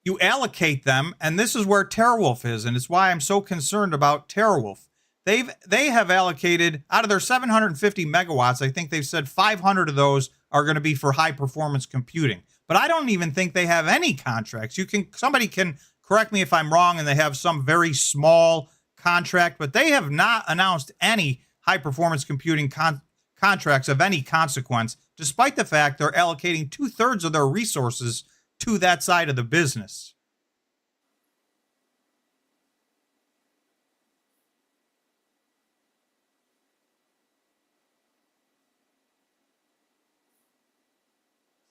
you allocate them, and this is where TeraWulf is, and it's why I'm so concerned about TeraWulf. They have allocated, out of their 750 megawatts, I think they've said 500 of those are going to be for high performance computing. But I don't even think they have any contracts. Somebody can correct me if I'm wrong, and they have some very small contract, but they have not announced any high performance computing contracts of any consequence, despite the fact they're allocating 2/3 of their resources to that side of the business.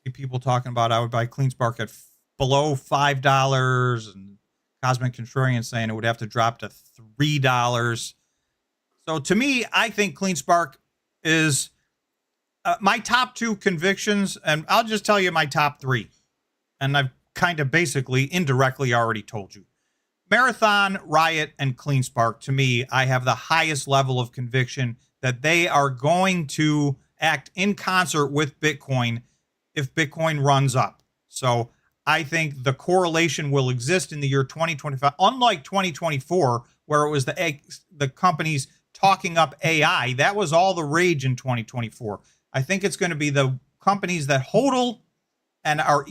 See people talking about I would buy Cleanspark at below $5, and Cosmic Contrarian saying it would have to drop to $3. So to me, I think Cleanspark is my top two convictions, and I'll just tell you my top three. And I've kind of basically indirectly already told you. Marathon, Riot, and Cleanspark, to me, I have the highest level of conviction that they are going to act in concert with Bitcoin if Bitcoin runs up. So I think the correlation will exist in the year 2025, unlike 2024, where it was the companies talking up AI. That was all the rage in 2024. I think it's going to be the companies that hodl and are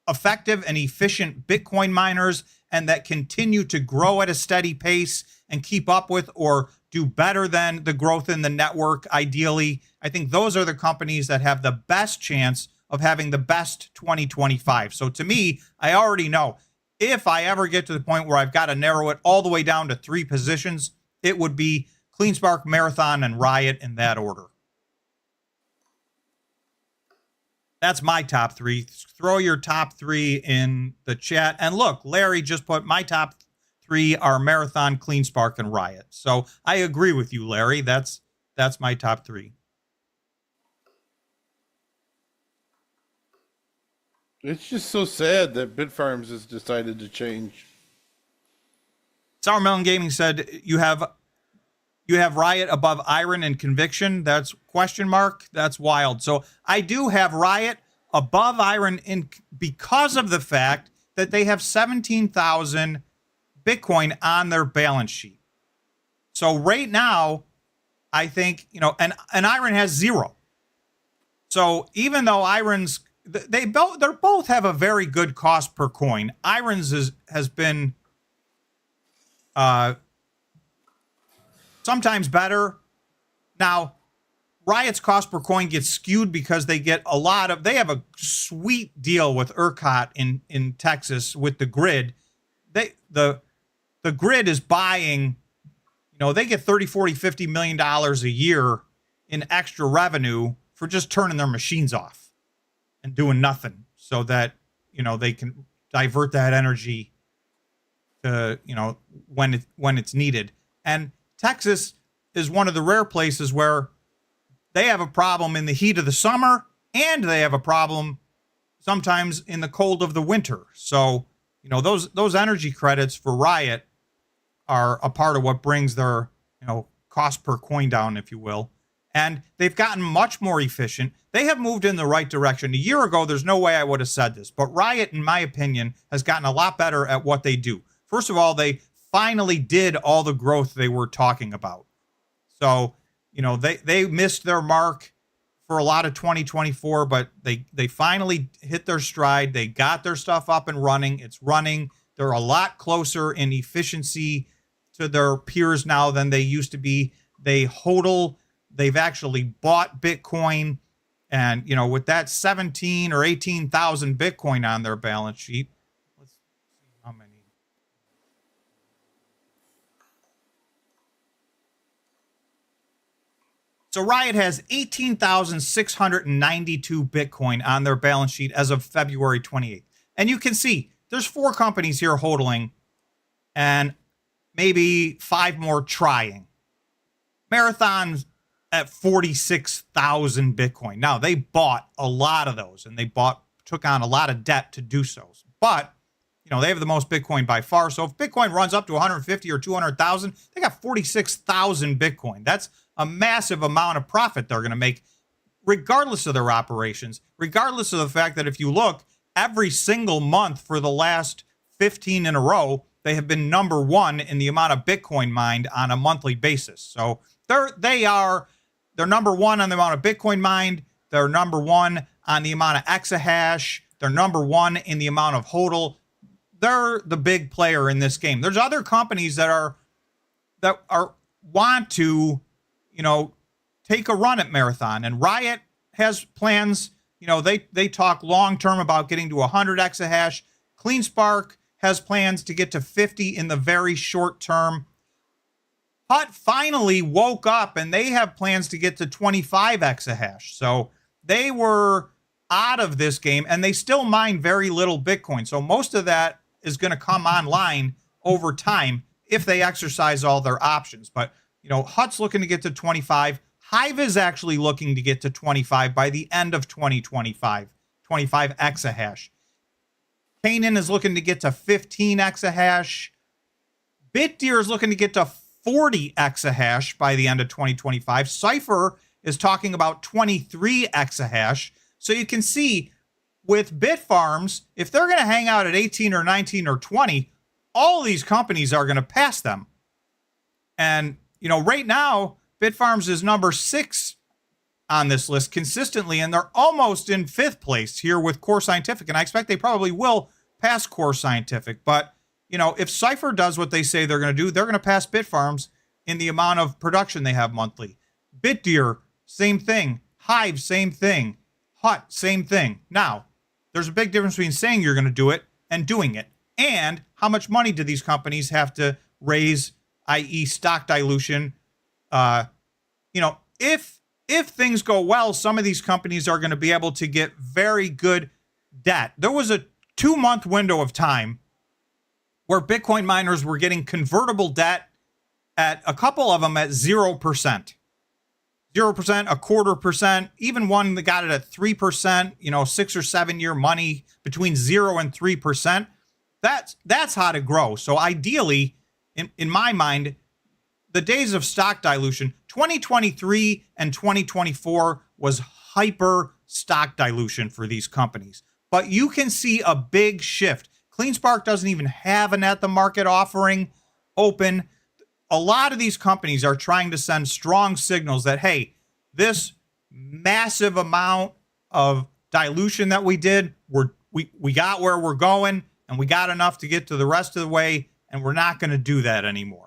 effective and efficient Bitcoin miners and that continue to grow at a steady pace and keep up with or do better than the growth in the network, ideally. I think those are the companies that have the best chance of having the best 2025. So to me, I already know if I ever get to the point where I've got to narrow it all the way down to 3 positions, it would be CleanSpark, Marathon, and Riot in that order. That's my top 3. Throw your top 3 in the chat. And look, Larry just put my top 3 are Marathon, CleanSpark, and Riot. So I agree with you, Larry. That's my top 3. It's just so sad that Bitfarms has decided to change. Sour Melon Gaming said you have Riot above Iron and Conviction. That's question mark. That's wild. So I do have Riot above Iron because of the fact that they have 17,000 Bitcoin on their balance sheet. So right now, I think, and Iron has 0. So even though Iron's, they both have a very good cost per coin. Iron's has been sometimes better. Now, Riot's cost per coin gets skewed because they get they have a sweet deal with ERCOT in Texas with the grid. The grid is buying, they get 30, 40, $50 million a year in extra revenue for just turning their machines off and doing nothing so that, they can divert that energy to, when it's needed. And Texas is one of the rare places where they have a problem in the heat of the summer and they have a problem sometimes in the cold of the winter. So, those energy credits for Riot are a part of what brings their, cost per coin down, if you will. And they've gotten much more efficient. They have moved in the right direction. A year ago, there's no way I would have said this, but Riot, in my opinion, has gotten a lot better at what they do. First of all, they finally did all the growth they were talking about. So, they missed their mark for a lot of 2024, but they finally hit their stride. They got their stuff up and running. It's running. They're a lot closer in efficiency to their peers now than they used to be. They hodl. They've actually bought Bitcoin. And, with that 17 or 18,000 Bitcoin on their balance sheet, let's see how many. So Riot has 18,692 Bitcoin on their balance sheet as of February 28th. And you can see there's 4 companies here hodling and maybe 5 more trying. Marathon's at 46,000 Bitcoin. Now, they bought a lot of those and they took on a lot of debt to do so. But, they have the most Bitcoin by far. So if Bitcoin runs up to 150 or 200,000, they got 46,000 Bitcoin. That's a massive amount of profit they're going to make, regardless of their operations, regardless of the fact that if you look, every single month for the last 15 in a row, they have been number 1 in the amount of Bitcoin mined on a monthly basis. So they're number 1 on the amount of Bitcoin mined. They're number 1 on the amount of exahash. They're number 1 in the amount of hodl. They're the big player in this game. There's other companies that want to, take a run at Marathon, and Riot has plans. They talk long term about getting to 100 exahash. CleanSpark has plans to get to 50 in the very short term. Hut finally woke up and they have plans to get to 25 exahash. So they were out of this game and they still mine very little Bitcoin. So most of that is going to come online over time if they exercise all their options. But, Hut's looking to get to 25. Hive is actually looking to get to 25 by the end of 2025, 25 exahash. Canaan is looking to get to 15 exahash. BitDeer is looking to get to 40 exahash by the end of 2025. Cypher is talking about 23 exahash. So you can see with Bitfarms, if they're going to hang out at 18 or 19 or 20, all these companies are going to pass them. And, you know, right now, Bitfarms is number 6 on this list consistently, and they're almost in 5th place here with Core Scientific. And I expect they probably will pass Core Scientific. But, you know, if Cypher does what they say they're going to do, they're going to pass Bitfarms in the amount of production they have monthly. BitDeer, same thing. Hive, same thing. Hut, same thing. Now, there's a big difference between saying you're going to do it and doing it. And how much money do these companies have to raise, i.e. stock dilution? You know, if things go well, some of these companies are going to be able to get very good debt. There was a 2-month window of time where Bitcoin miners were getting convertible debt at a couple of them at 0%. 0%, 0.25%, even one that got it at 3%, you know, 6 or 7 year money between 0 and 3%. That's how to grow. So ideally, in my mind, the days of stock dilution, 2023 and 2024 was hyper stock dilution for these companies. But you can see a big shift. CleanSpark doesn't even have an at the market offering open. A lot of these companies are trying to send strong signals that, hey, this massive amount of dilution that we did, we got where we're going, and we got enough to get to the rest of the way, and we're not going to do that anymore.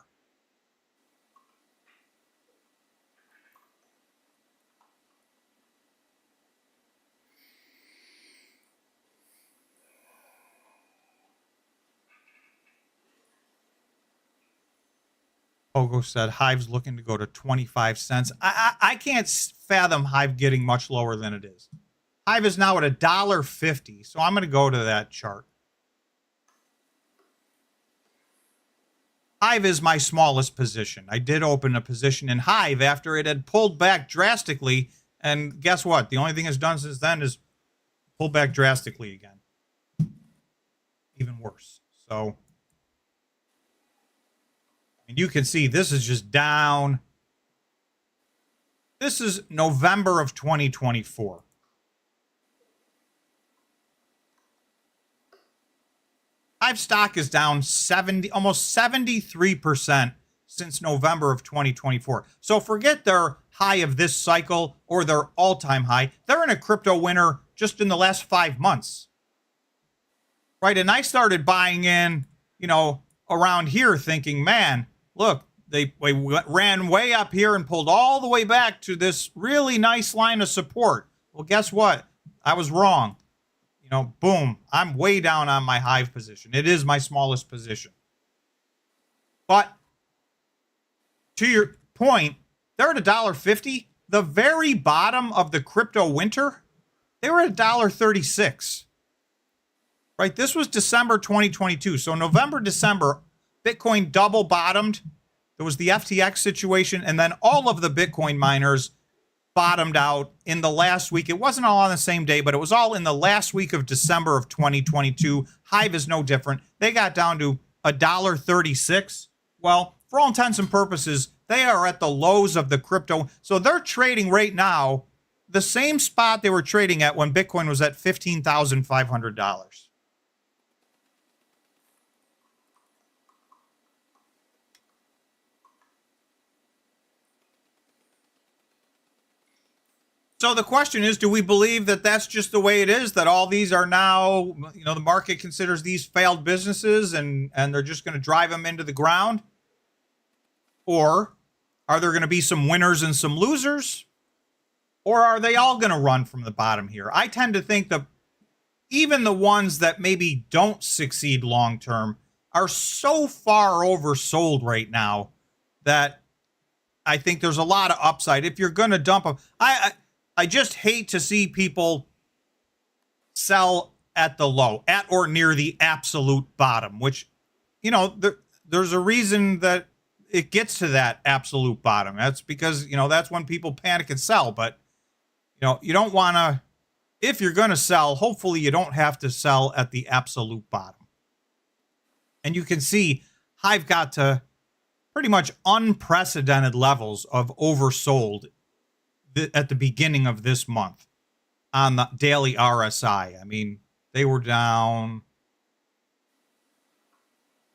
Pogo said Hive's looking to go to 25 cents. I can't fathom Hive getting much lower than it is. Hive is now at $1.50, so I'm going to go to that chart. Hive is my smallest position. I did open a position in Hive after it had pulled back drastically, and guess what? The only thing it's done since then is pull back drastically again. Even worse. So and you can see this is just down. This is November of 2024. Hive stock is down almost 73% since November of 2024. So forget their high of this cycle or their all-time high. They're in a crypto winter just in the last 5 months. Right? And I started buying in, you know, around here thinking, man, look, they ran way up here and pulled all the way back to this really nice line of support. Well, guess what? I was wrong. You know, boom, I'm way down on my Hive position. It is my smallest position. But to your point, they're at $1.50. The very bottom of the crypto winter, they were at $1.36. Right? This was December 2022. So November, December, Bitcoin double bottomed. There was the FTX situation, and then all of the Bitcoin miners bottomed out in the last week. It wasn't all on the same day, but it was all in the last week of December of 2022. Hive is no different. They got down to $1.36. Well, for all intents and purposes, they are at the lows of the crypto. So they're trading right now the same spot they were trading at when Bitcoin was at $15,500. So the question is, do we believe that that's just the way it is, that all these are now, you know, the market considers these failed businesses and they're just going to drive them into the ground? Or are there going to be some winners and some losers? Or are they all going to run from the bottom here? I tend to think that even the ones that maybe don't succeed long term are so far oversold right now that I think there's a lot of upside. If you're going to dump them, I just hate to see people sell at the low, at or near the absolute bottom, which, you know, there's a reason that it gets to that absolute bottom. That's because, you know, that's when people panic and sell. But, you know, you don't want to, if you're going to sell, hopefully you don't have to sell at the absolute bottom. And you can see Hive got to pretty much unprecedented levels of oversold at the beginning of this month on the daily RSI. I mean, they were down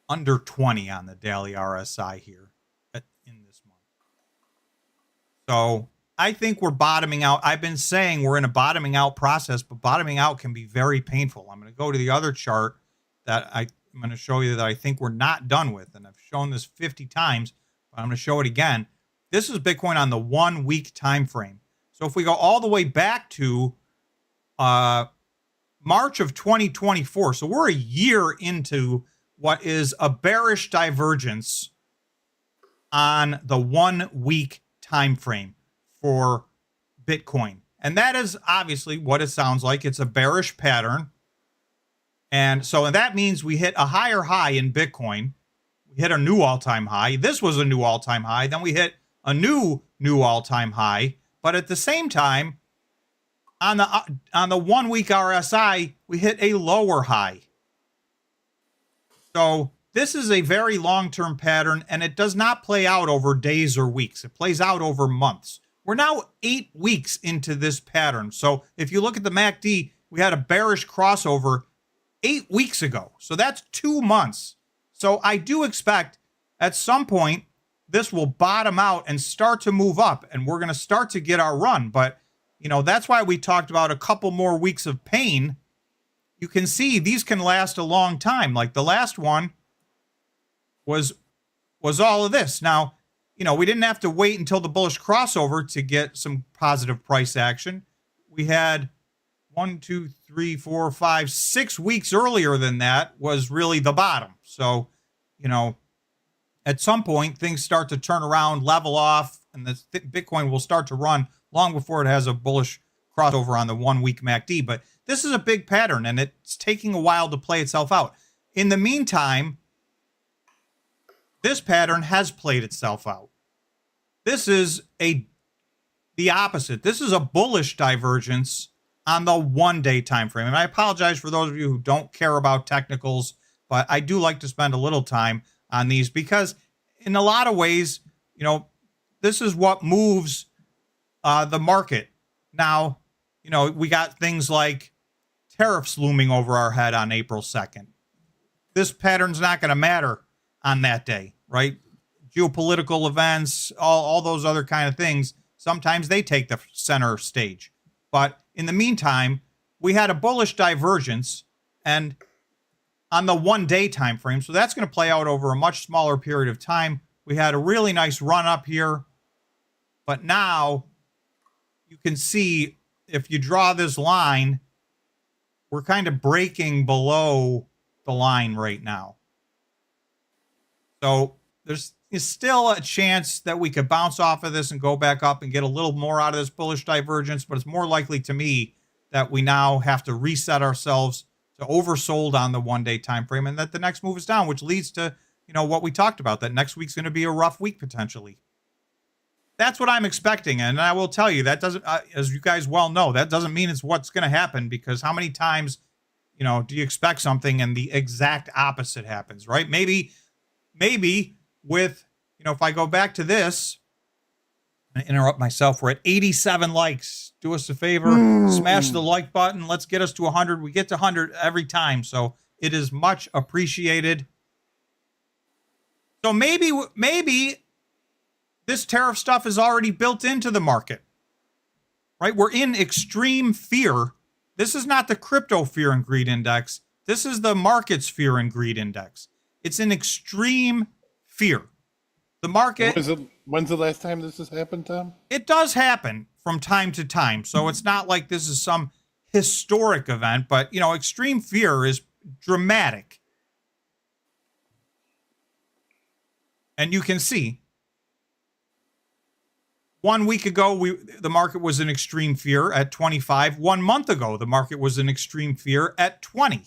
under 20 on the daily RSI here in this month. So I think we're bottoming out. I've been saying we're in a bottoming out process, but bottoming out can be very painful. I'm going to go to the other chart that I'm going to show you that I think we're not done with. And I've shown this 50 times, but I'm going to show it again. This is Bitcoin on the 1 week time frame. So if we go all the way back to March of 2024, so we're a year into what is a bearish divergence on the 1 week time frame for Bitcoin. And that is obviously what it sounds like. It's a bearish pattern. And that means we hit a higher high in Bitcoin. We hit a new all-time high. This was a new all-time high. Then we hit a new all-time high. But at the same time, on the 1 week RSI, we hit a lower high. So this is a very long-term pattern, and it does not play out over days or weeks. It plays out over months. We're now 8 weeks into this pattern. So if you look at the MACD, we had a bearish crossover 8 weeks ago. So that's 2 months. So I do expect at some point this will bottom out and start to move up, and we're going to start to get our run. But, that's why we talked about a couple more weeks of pain. You can see these can last a long time. Like the last one was all of this. Now, we didn't have to wait until the bullish crossover to get some positive price action. We had 1, 2, 3, 4, 5, 6 weeks earlier than that was really the bottom. So, at some point things start to turn around, level off, and the Bitcoin will start to run long before it has a bullish crossover on the 1 week MACD. But this is a big pattern, and it's taking a while to play itself out. In the meantime, this pattern has played itself out. This is the opposite. This is a bullish divergence on the 1 day time frame. And I apologize for those of you who don't care about technicals, but I do like to spend a little time on these because in a lot of ways, this is what moves the market. Now, we got things like tariffs looming over our head on April 2nd. This pattern's not going to matter on that day, right? Geopolitical events, all those other kind of things, sometimes they take the center stage. But in the meantime, we had a bullish divergence and on the 1 day time frame. So that's going to play out over a much smaller period of time. We had a really nice run up here. But now you can see if you draw this line, we're kind of breaking below the line right now. So there's still a chance that we could bounce off of this and go back up and get a little more out of this bullish divergence, but it's more likely to me that we now have to reset ourselves to oversold on the 1 day time frame and that the next move is down, which leads to, what we talked about, that next week's going to be a rough week potentially. That's what I'm expecting. And I will tell you that doesn't, as you guys well know, that doesn't mean it's what's going to happen, because how many times, do you expect something and the exact opposite happens, right? Maybe with, if I go back to this, I interrupt myself, we're at 87 likes. Do us a favor, smash the like button. Let's get us to 100. We get to 100 every time. So it is much appreciated. So maybe this tariff stuff is already built into the market, right? We're in extreme fear. This is not the crypto fear and greed index. This is the market's fear and greed index. It's in extreme fear. The market. When's the last time this has happened, Tom? It does happen from time to time. So it's not like this is some historic event, but, extreme fear is dramatic. And you can see 1 week ago, the market was in extreme fear at 25. 1 month ago, the market was in extreme fear at 20.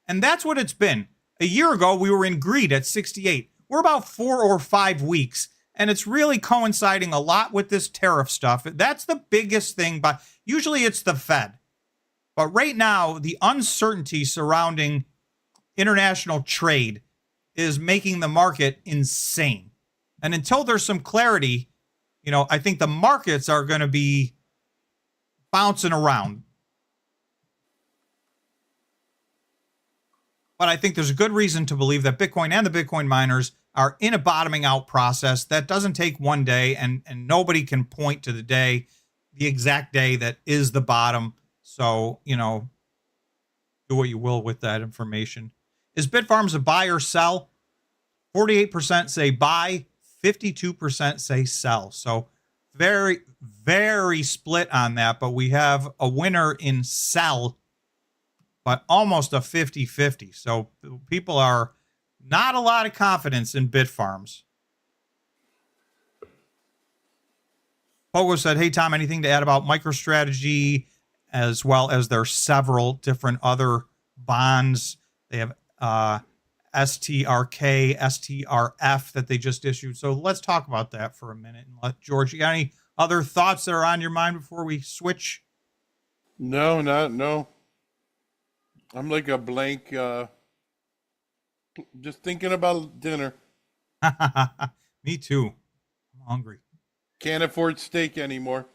And that's what it's been. A year ago, we were in greed at 68. We're about 4 or 5 weeks, and it's really coinciding a lot with this tariff stuff. That's the biggest thing, but usually it's the Fed. But right now, the uncertainty surrounding international trade is making the market insane. And until there's some clarity, I think the markets are going to be bouncing around. But I think there's a good reason to believe that Bitcoin and the Bitcoin miners are in a bottoming out process that doesn't take one day, and nobody can point to the exact day that is the bottom. So, you know, do what you will with that information. Is Bitfarms a buy or sell? 48% say buy, 52% say sell. So very, very split on that, but we have a winner in sell, but almost a 50-50. So people are not a lot of confidence in Bitfarms. Pogo said, hey, Tom, anything to add about MicroStrategy, as well as their several different other bonds? They have STRK, STRF that they just issued. So let's talk about that for a minute. And let George, you got any other thoughts that are on your mind before we switch? No. I'm like a blank, just thinking about dinner. Me too. I'm hungry. Can't afford steak anymore.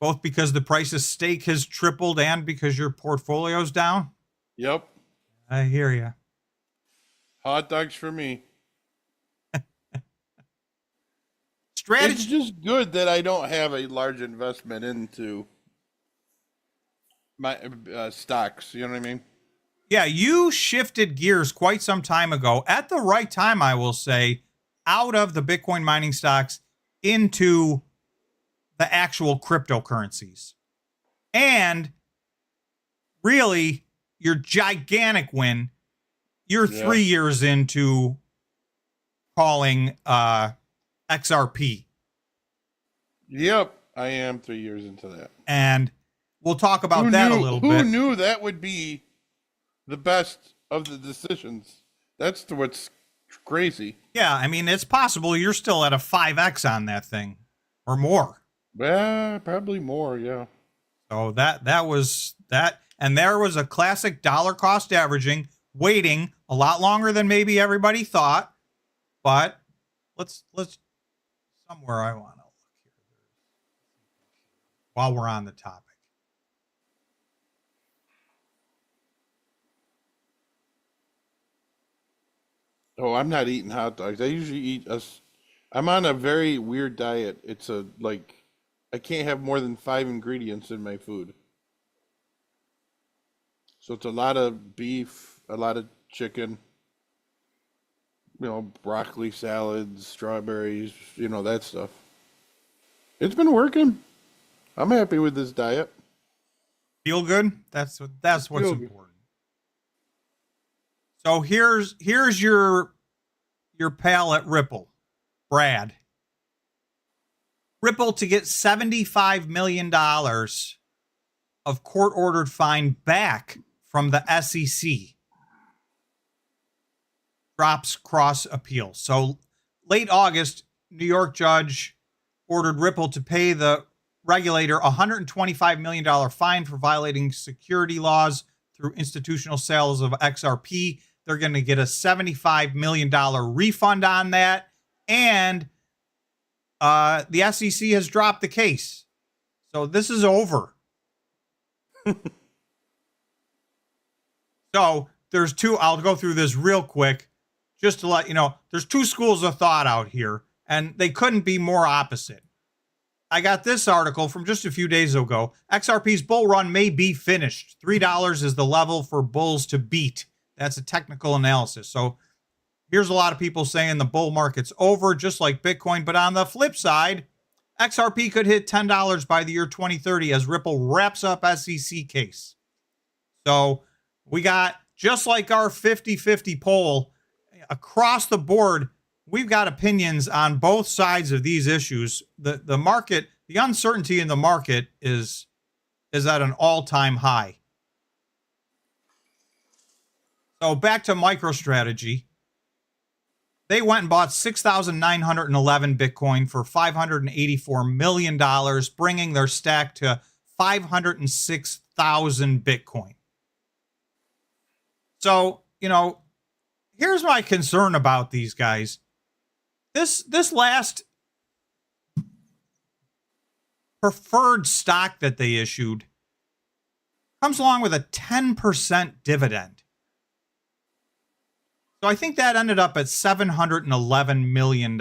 Both because the price of steak has tripled and because your portfolio's down? Yep. I hear you. Hot dogs for me. Strategy. It's just good that I don't have a large investment into my stocks. You know what I mean? Yeah, you shifted gears quite some time ago, at the right time, I will say, out of the Bitcoin mining stocks into the actual cryptocurrencies. And really, your gigantic win, you're 3 years into calling XRP. Yep, I am 3 years into that. And we'll talk about that a little bit. Who knew that would be the best of the decisions? That's what's crazy. Yeah, I mean, it's possible you're still at a 5x on that thing or more. Yeah, probably more, yeah. So that was that. And there was a classic dollar cost averaging waiting a lot longer than maybe everybody thought. But let's somewhere I want to look here while we're on the topic. Oh, I'm not eating hot dogs. I usually eat I'm on a very weird diet. It's I can't have more than 5 ingredients in my food. So it's a lot of beef, a lot of chicken, broccoli salads, strawberries, that stuff. It's been working. I'm happy with this diet. Feel good? That's what's Feel important. good. So here's your pal at Ripple, Brad. Ripple to get $75 million of court-ordered fine back from the SEC. Drops cross appeal. So late August, New York judge ordered Ripple to pay the regulator $125 million fine for violating security laws through institutional sales of XRP. They're going to get a $75 million refund on that. And the SEC has dropped the case. So this is over. So there's two, I'll go through this real quick just to let you know, there's two schools of thought out here, and they couldn't be more opposite. I got this article from just a few days ago. XRP's bull run may be finished. $3 is the level for bulls to beat. That's a technical analysis. So here's a lot of people saying the bull market's over, just like Bitcoin. But on the flip side, XRP could hit $10 by the year 2030 as Ripple wraps up SEC case. So we got, just like our 50-50 poll, across the board, we've got opinions on both sides of these issues. The market, the uncertainty in the market is at an all-time high. So back to MicroStrategy. They went and bought 6,911 Bitcoin for $584 million, bringing their stack to 506,000 Bitcoin. So, here's my concern about these guys. This last preferred stock that they issued comes along with a 10% dividend. So I think that ended up at $711 million.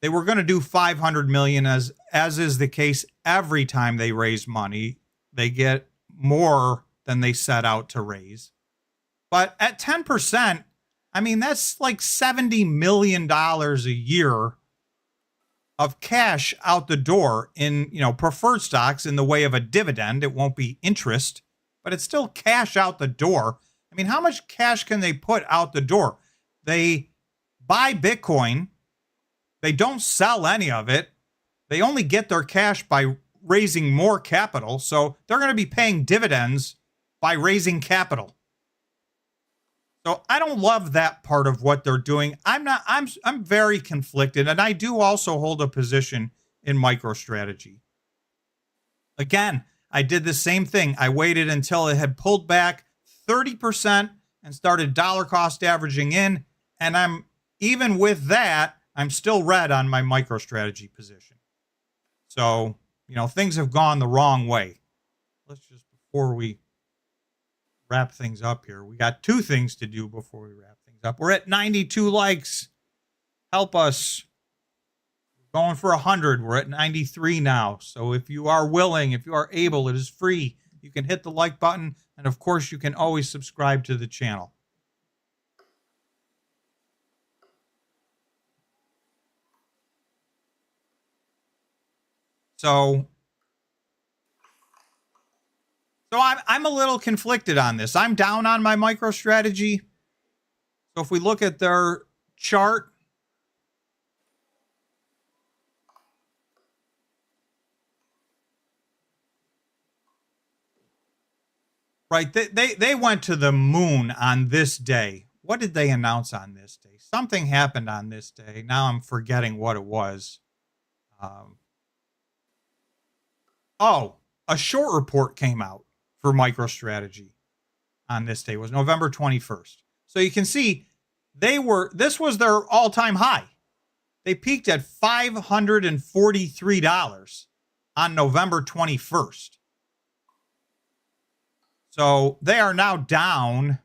They were going to do 500 million, as is the case every time they raise money. They get more than they set out to raise. But at 10%, I mean, that's like $70 million a year of cash out the door in, preferred stocks in the way of a dividend. It won't be interest, but it's still cash out the door. I mean, how much cash can they put out the door? They buy Bitcoin. They don't sell any of it. They only get their cash by raising more capital. So they're going to be paying dividends by raising capital. So I don't love that part of what they're doing. I'm very conflicted, and I do also hold a position in MicroStrategy. Again, I did the same thing. I waited until it had pulled back 30% and started dollar cost averaging in, and even with that, I'm still red on my MicroStrategy position. So, things have gone the wrong way. Before we wrap things up here, we got two things to do before we wrap things up. We're at 92 likes. Help us. We're going for 100. We're at 93 now. So if you are willing, if you are able, it is free. You can hit the like button. And of course, you can always subscribe to the channel. So I'm a little conflicted on this. I'm down on my MicroStrategy. So if we look at their chart, right, they went to the moon on this day. What did they announce on this day? Something happened on this day. Now I'm forgetting what it was. A short report came out for MicroStrategy on this day. It was November 21st. So you can see this was their all-time high. They peaked at $543 on November 21st. So they are now down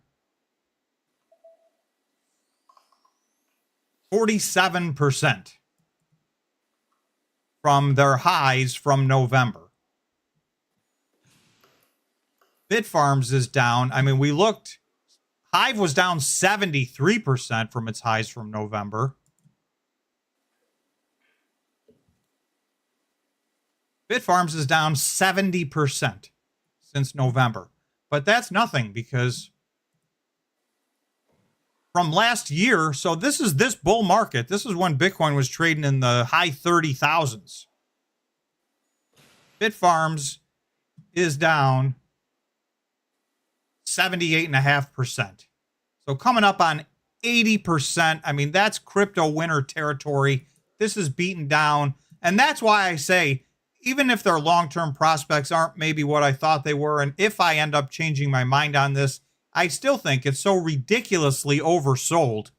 47% from their highs from November. Bitfarms is down. I mean, Hive was down 73% from its highs from November. Bitfarms is down 70% since November. But that's nothing because from last year, so this is this bull market. This is when Bitcoin was trading in the high 30,000s. Bitfarms is down 78.5%. So coming up on 80%. I mean, that's crypto winter territory. This is beaten down. And that's why I say, even if their long-term prospects aren't maybe what I thought they were, and if I end up changing my mind on this, I still think it's so ridiculously oversold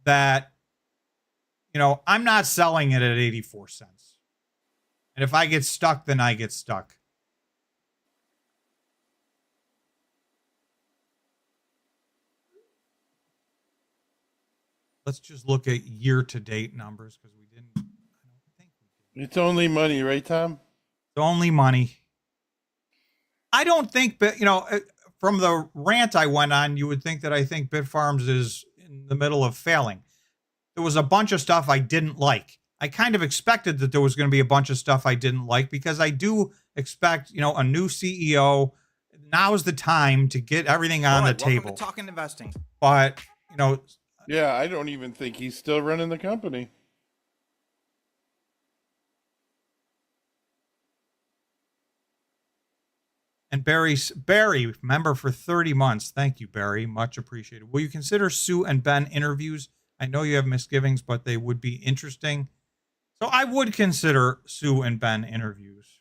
that, I'm not selling it at 84 cents. And if I get stuck, then I get stuck. Let's just look at year-to-date numbers because I don't think we did. It's only money, right, Tom? It's only money. I don't think, from the rant I went on, you would think that I think Bitfarms is in the middle of failing. There was a bunch of stuff I didn't like. I kind of expected that there was going to be a bunch of stuff I didn't like because I do expect, a new CEO. Now is the time to get everything on the table. Welcome to Talkin Investing. But, Yeah, I don't even think he's still running the company. And Barry, member for 30 months. Thank you, Barry. Much appreciated. Will you consider Sue and Ben interviews? I know you have misgivings, but they would be interesting. So I would consider Sue and Ben interviews.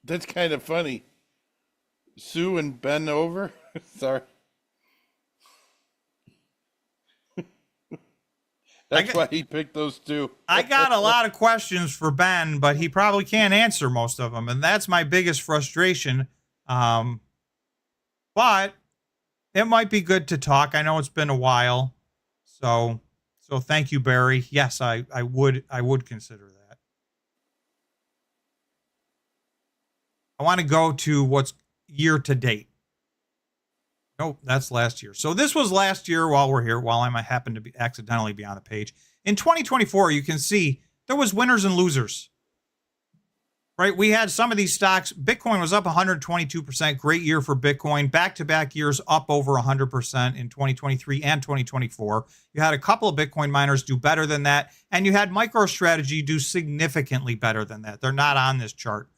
That's kind of funny. Sue and Ben over? Sorry. That's why he picked those two. I got a lot of questions for Ben, but he probably can't answer most of them. And that's my biggest frustration. but it might be good to talk. I know it's been a while. So thank you, Barry. Yes, I would consider that. I want to go to what's year to date. Nope, that's last year. So this was last year while we're here, while I happen to be accidentally be on the page. In 2024, you can see there was winners and losers. Right? We had some of these stocks. Bitcoin was up 122%. Great year for Bitcoin. Back-to-back years up over 100% in 2023 and 2024. You had a couple of Bitcoin miners do better than that. And you had MicroStrategy do significantly better than that. They're not on this chart.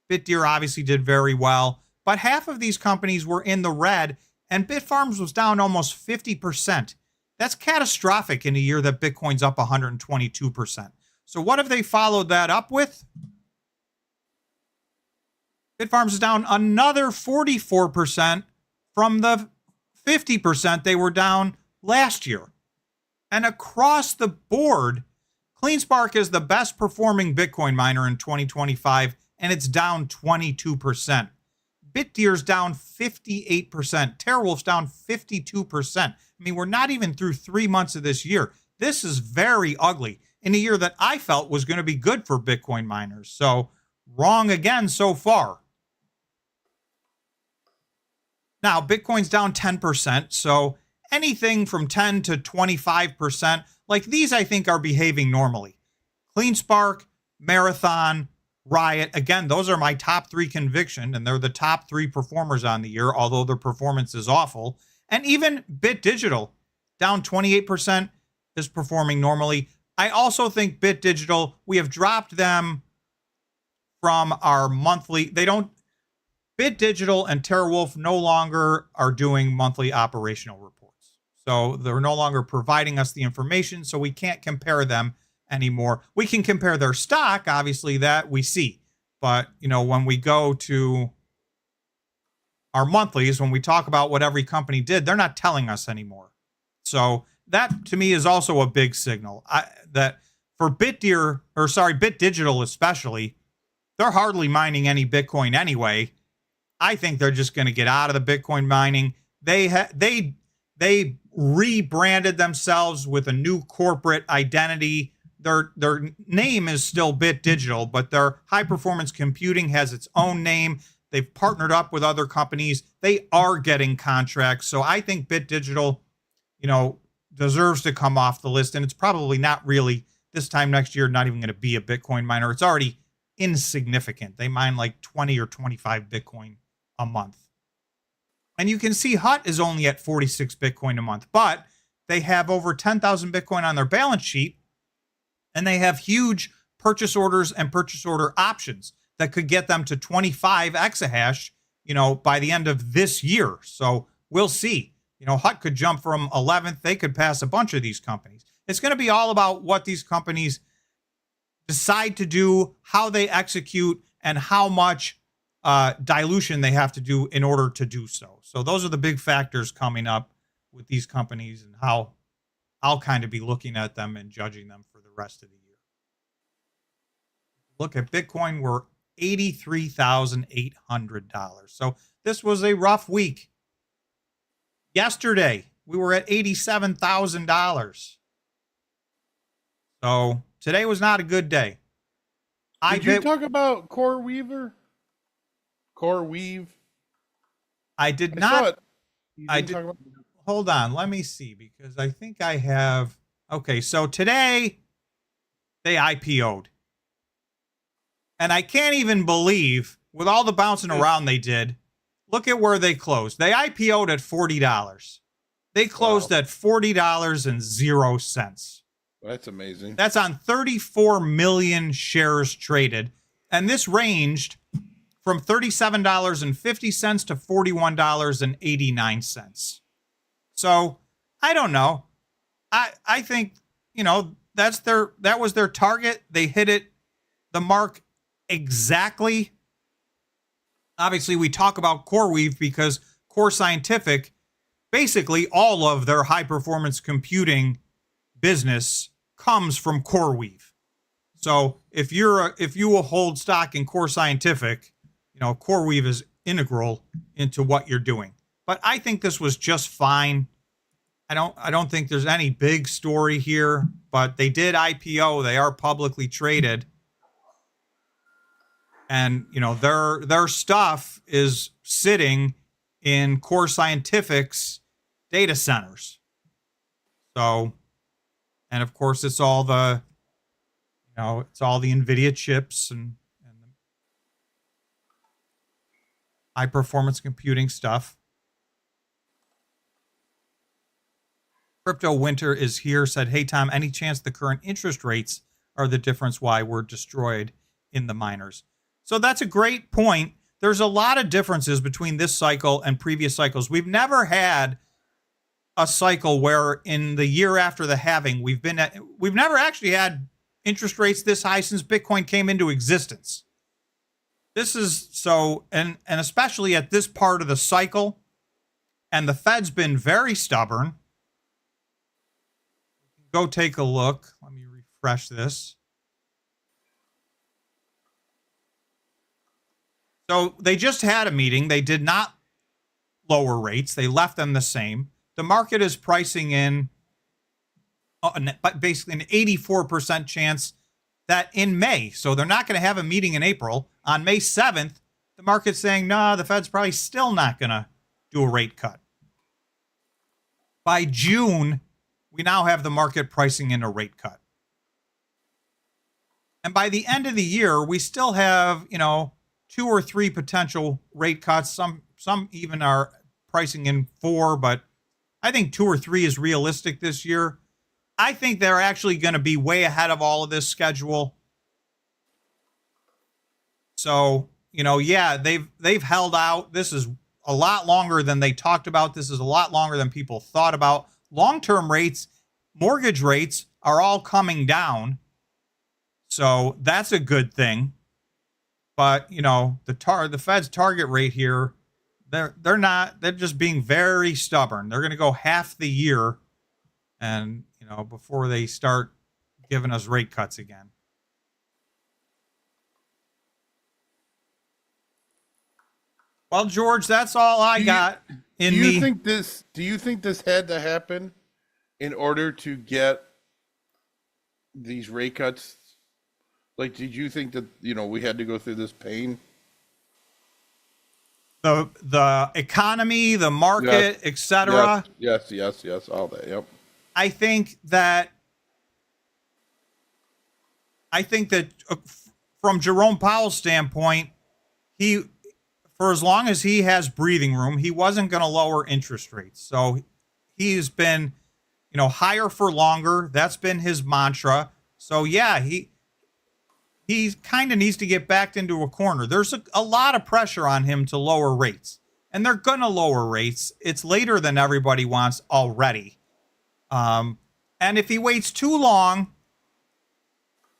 BitDeer obviously did very well. But half of these companies were in the red. And Bitfarms was down almost 50%. That's catastrophic in a year that Bitcoin's up 122%. So what have they followed that up with? Bitfarms is down another 44% from the 50% they were down last year. And across the board, CleanSpark is the best performing Bitcoin miner in 2025, and it's down 22%. BitDeer's down 58%. TeraWulf's down 52%. I mean, we're not even through 3 months of this year. This is very ugly in a year that I felt was going to be good for Bitcoin miners. So wrong again so far. Now, Bitcoin's down 10%, so anything from 10 to 25%, like these I think are behaving normally. CleanSpark, Marathon, Riot, again, those are my top 3 conviction, and they're the top 3 performers on the year, although their performance is awful. And even BitDigital, down 28%, is performing normally. I also think BitDigital, we have dropped them from our monthly, BitDigital and TeraWulf no longer are doing monthly operational reports. So they're no longer providing us the information, so we can't compare them anymore. We can compare their stock, obviously, that we see. But, when we go to our monthlies, when we talk about what every company did, they're not telling us anymore. So that, to me, is also a big signal. That for BitDigital especially, they're hardly mining any Bitcoin anyway. I think they're just going to get out of the Bitcoin mining. They rebranded themselves with a new corporate identity. Their name is still BitDigital, but their high performance computing has its own name. They've partnered up with other companies. They are getting contracts. So I think BitDigital, deserves to come off the list. And it's probably not really this time next year, not even going to be a Bitcoin miner. It's already insignificant. They mine like 20 or 25 Bitcoin a month. And you can see HUT is only at 46 Bitcoin a month, but they have over 10,000 Bitcoin on their balance sheet, and they have huge purchase orders and purchase order options that could get them to 25 exahash, by the end of this year. So we'll see. HUT could jump from 11th. They could pass a bunch of these companies. It's going to be all about what these companies decide to do, how they execute, and how much dilution they have to do in order to do so. So those are the big factors coming up with these companies and how I'll kind of be looking at them and judging them for the rest of the year. Look at Bitcoin, we're $83,800. So this was a rough week. Yesterday, we were at $87,000. So today was not a good day. Did you talk about CoreWeave? I did not. I did. Hold on. Let me see, because I think I have. Okay, so today they IPO'd. And I can't even believe, with all the bouncing around they did, look at where they closed. They IPO'd at $40. They closed at $40.00. That's amazing. That's on 34 million shares traded. And this ranged from $37.50 to $41.89. So I don't know. I think, that was their target. They hit it, the mark exactly. Obviously, we talk about CoreWeave because Core Scientific, basically all of their high performance computing business comes from CoreWeave. So if you will hold stock in Core Scientific, CoreWeave is integral into what you're doing. but I think this was just fine. I don't think there's any big story here, but they did IPO. They are publicly traded. And, you know, their stuff is sitting in Core Scientific's data centers. So, and of course it's all the, you know, it's all the NVIDIA chips and high performance computing stuff. Crypto winter is here, said, hey, Tom, any chance the current interest rates are the difference why we're destroyed in the miners? So that's a great point. There's a lot of differences between this cycle and previous cycles. We've never had a cycle where in the year after the halving, we've never actually had interest rates this high since Bitcoin came into existence. This is so, and especially at this part of the cycle, and the Fed's been very stubborn. Go take a look. Let me refresh this. So they just had a meeting. They did not lower rates. They left them the same. The market is pricing in basically an 84% chance that in May, so they're not going to have a meeting in April. On May 7th, the market's saying, no, the Fed's probably still not going to do a rate cut. By June, we now have the market pricing in a rate cut. And by the end of the year, we still have, you know, 2 or 3 potential rate cuts. Some even are pricing in 4, but I think 2 or 3 is realistic this year. I think they're actually going to be way ahead of all of this schedule. So, you know, yeah, they've held out. This is a lot longer than they talked about. This is a lot longer than people thought about. Long-term rates, mortgage rates are all coming down. So that's a good thing. But, you know, the Fed's target rate here, they're just being very stubborn. They're going to go half the year and, you know, before they start giving us rate cuts again. Well, George, that's all I got. Do you think this had to happen in order to get these rate cuts? Like, did you think that, you know, we had to go through this pain? The economy, the market, yes, etc. Yes, all that. Yep. I think that from Jerome Powell's standpoint, for as long as he has breathing room, he wasn't going to lower interest rates. So he's been, you know, higher for longer. That's been his mantra. So yeah, he kind of needs to get backed into a corner. There's a lot of pressure on him to lower rates, and they're going to lower rates. It's later than everybody wants already. And if he waits too long,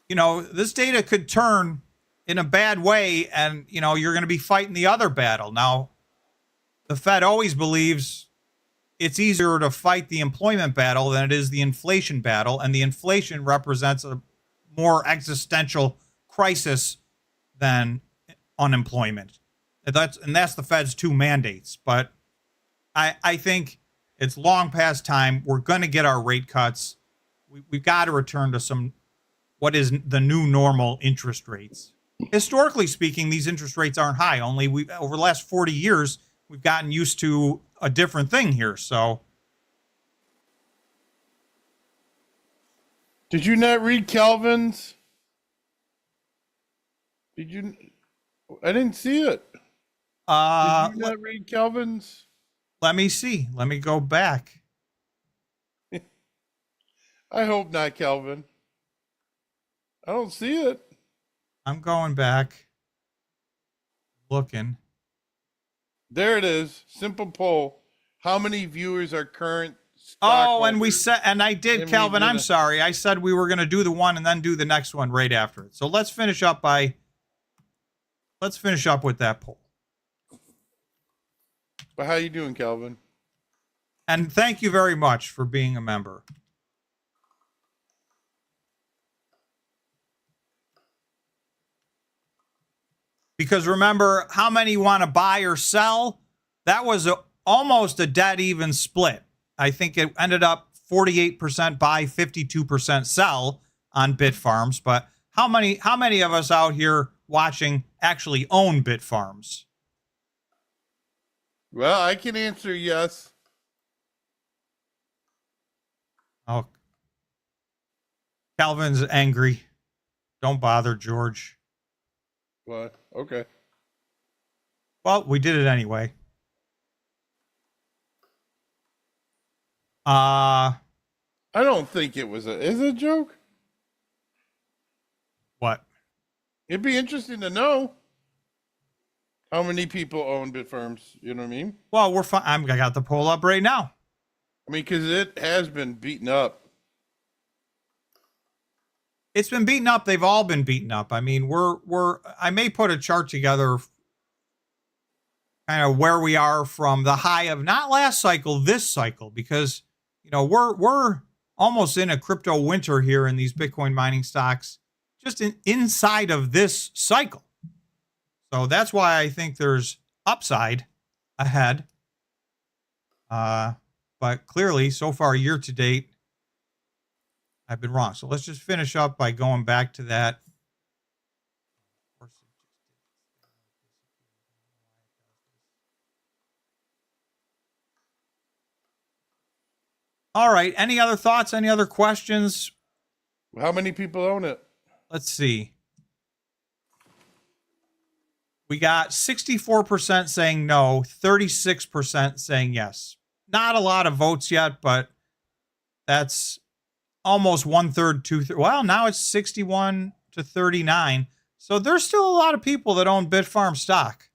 you know, this data could turn in a bad way, and, you know, you're going to be fighting the other battle. Now, the Fed always believes it's easier to fight the employment battle than it is the inflation battle, and the inflation represents a more existential crisis than unemployment. That's the Fed's 2 mandates. But I think it's long past time. We're going to get our rate cuts. We've got to return to what is the new normal interest rates. Historically speaking, these interest rates aren't high. Only over the last 40 years, we've gotten used to a different thing here. So, did you not read Calvin's? Did you? I didn't see it. Did you not read Calvin's? Let me see. Let me go back. I hope not, Calvin. I don't see it. I'm going back. Looking. There it is. Simple poll. How many viewers are current? And we said, and I did, Calvin. I'm sorry. I said we were going to do the one and then do the next one right after it. So let's finish up with that poll. But how you doing, Calvin? And thank you very much for being a member. Because remember, how many want to buy or sell? That was almost a dead even split. I think it ended up 48% buy, 52% sell on Bitfarms. But how many of us out here watching actually own Bitfarms? Well, I can answer yes. Oh, Calvin's angry. Don't bother, George. What? Okay. Well, we did it anyway. I don't think it was is it a joke? What? It'd be interesting to know how many people own Bitfarms. You know what I mean? Well, we're fine. I got the poll up right now. I mean, because it has been beaten up. It's been beaten up. They've all been beaten up. I mean, I may put a chart together kind of where we are from the high of not last cycle, this cycle, because, you know, we're almost in a crypto winter here in these Bitcoin mining stocks, just inside of this cycle. So that's why I think there's upside ahead. But clearly, so far, year to date, I've been wrong. So let's just finish up by going back to that. All right. Any other thoughts? Any other questions? How many people own it? Let's see. We got 64% saying no, 36% saying yes. Not a lot of votes yet, but that's almost 1/3, 2/3. Well, now it's 61 to 39. So there's still a lot of people that own Bitfarm stock.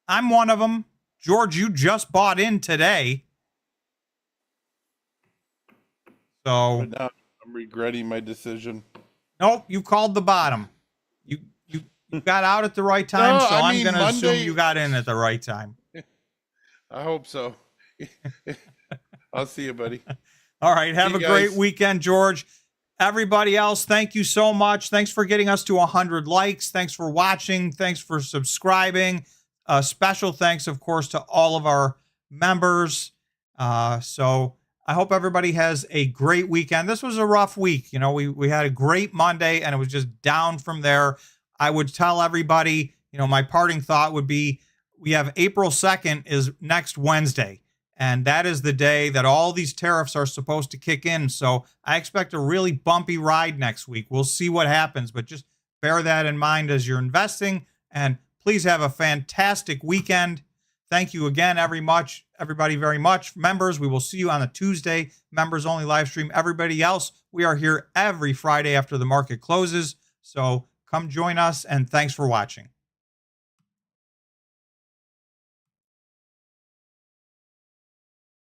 I'm one of them. George, you just bought in today. So But now I'm regretting my decision. nope, you called the bottom. You got out at the right time, No, so I I'm mean, going to assume Monday- you got in at the right time. I hope so. I'll see you, buddy. All right, have See a you great guys. weekend, George. Everybody else, thank you so much. Thanks for getting us to 100 likes. Thanks for watching. Thanks for subscribing. Special thanks, of course, to all of our members. So I hope everybody has a great weekend. This was a rough week. You know, we had a great Monday, and it was just down from there. I would tell everybody, you know, my parting thought would be we have April 2nd is next Wednesday. And that is the day that all these tariffs are supposed to kick in. So I expect a really bumpy ride next week. We'll see what happens, but just bear that in mind as you're investing. And please have a fantastic weekend. Thank you again, everybody very much. Members, we will see you on a Tuesday members only live stream. Everybody else, we are here every Friday after the market closes. So come join us, and thanks for watching.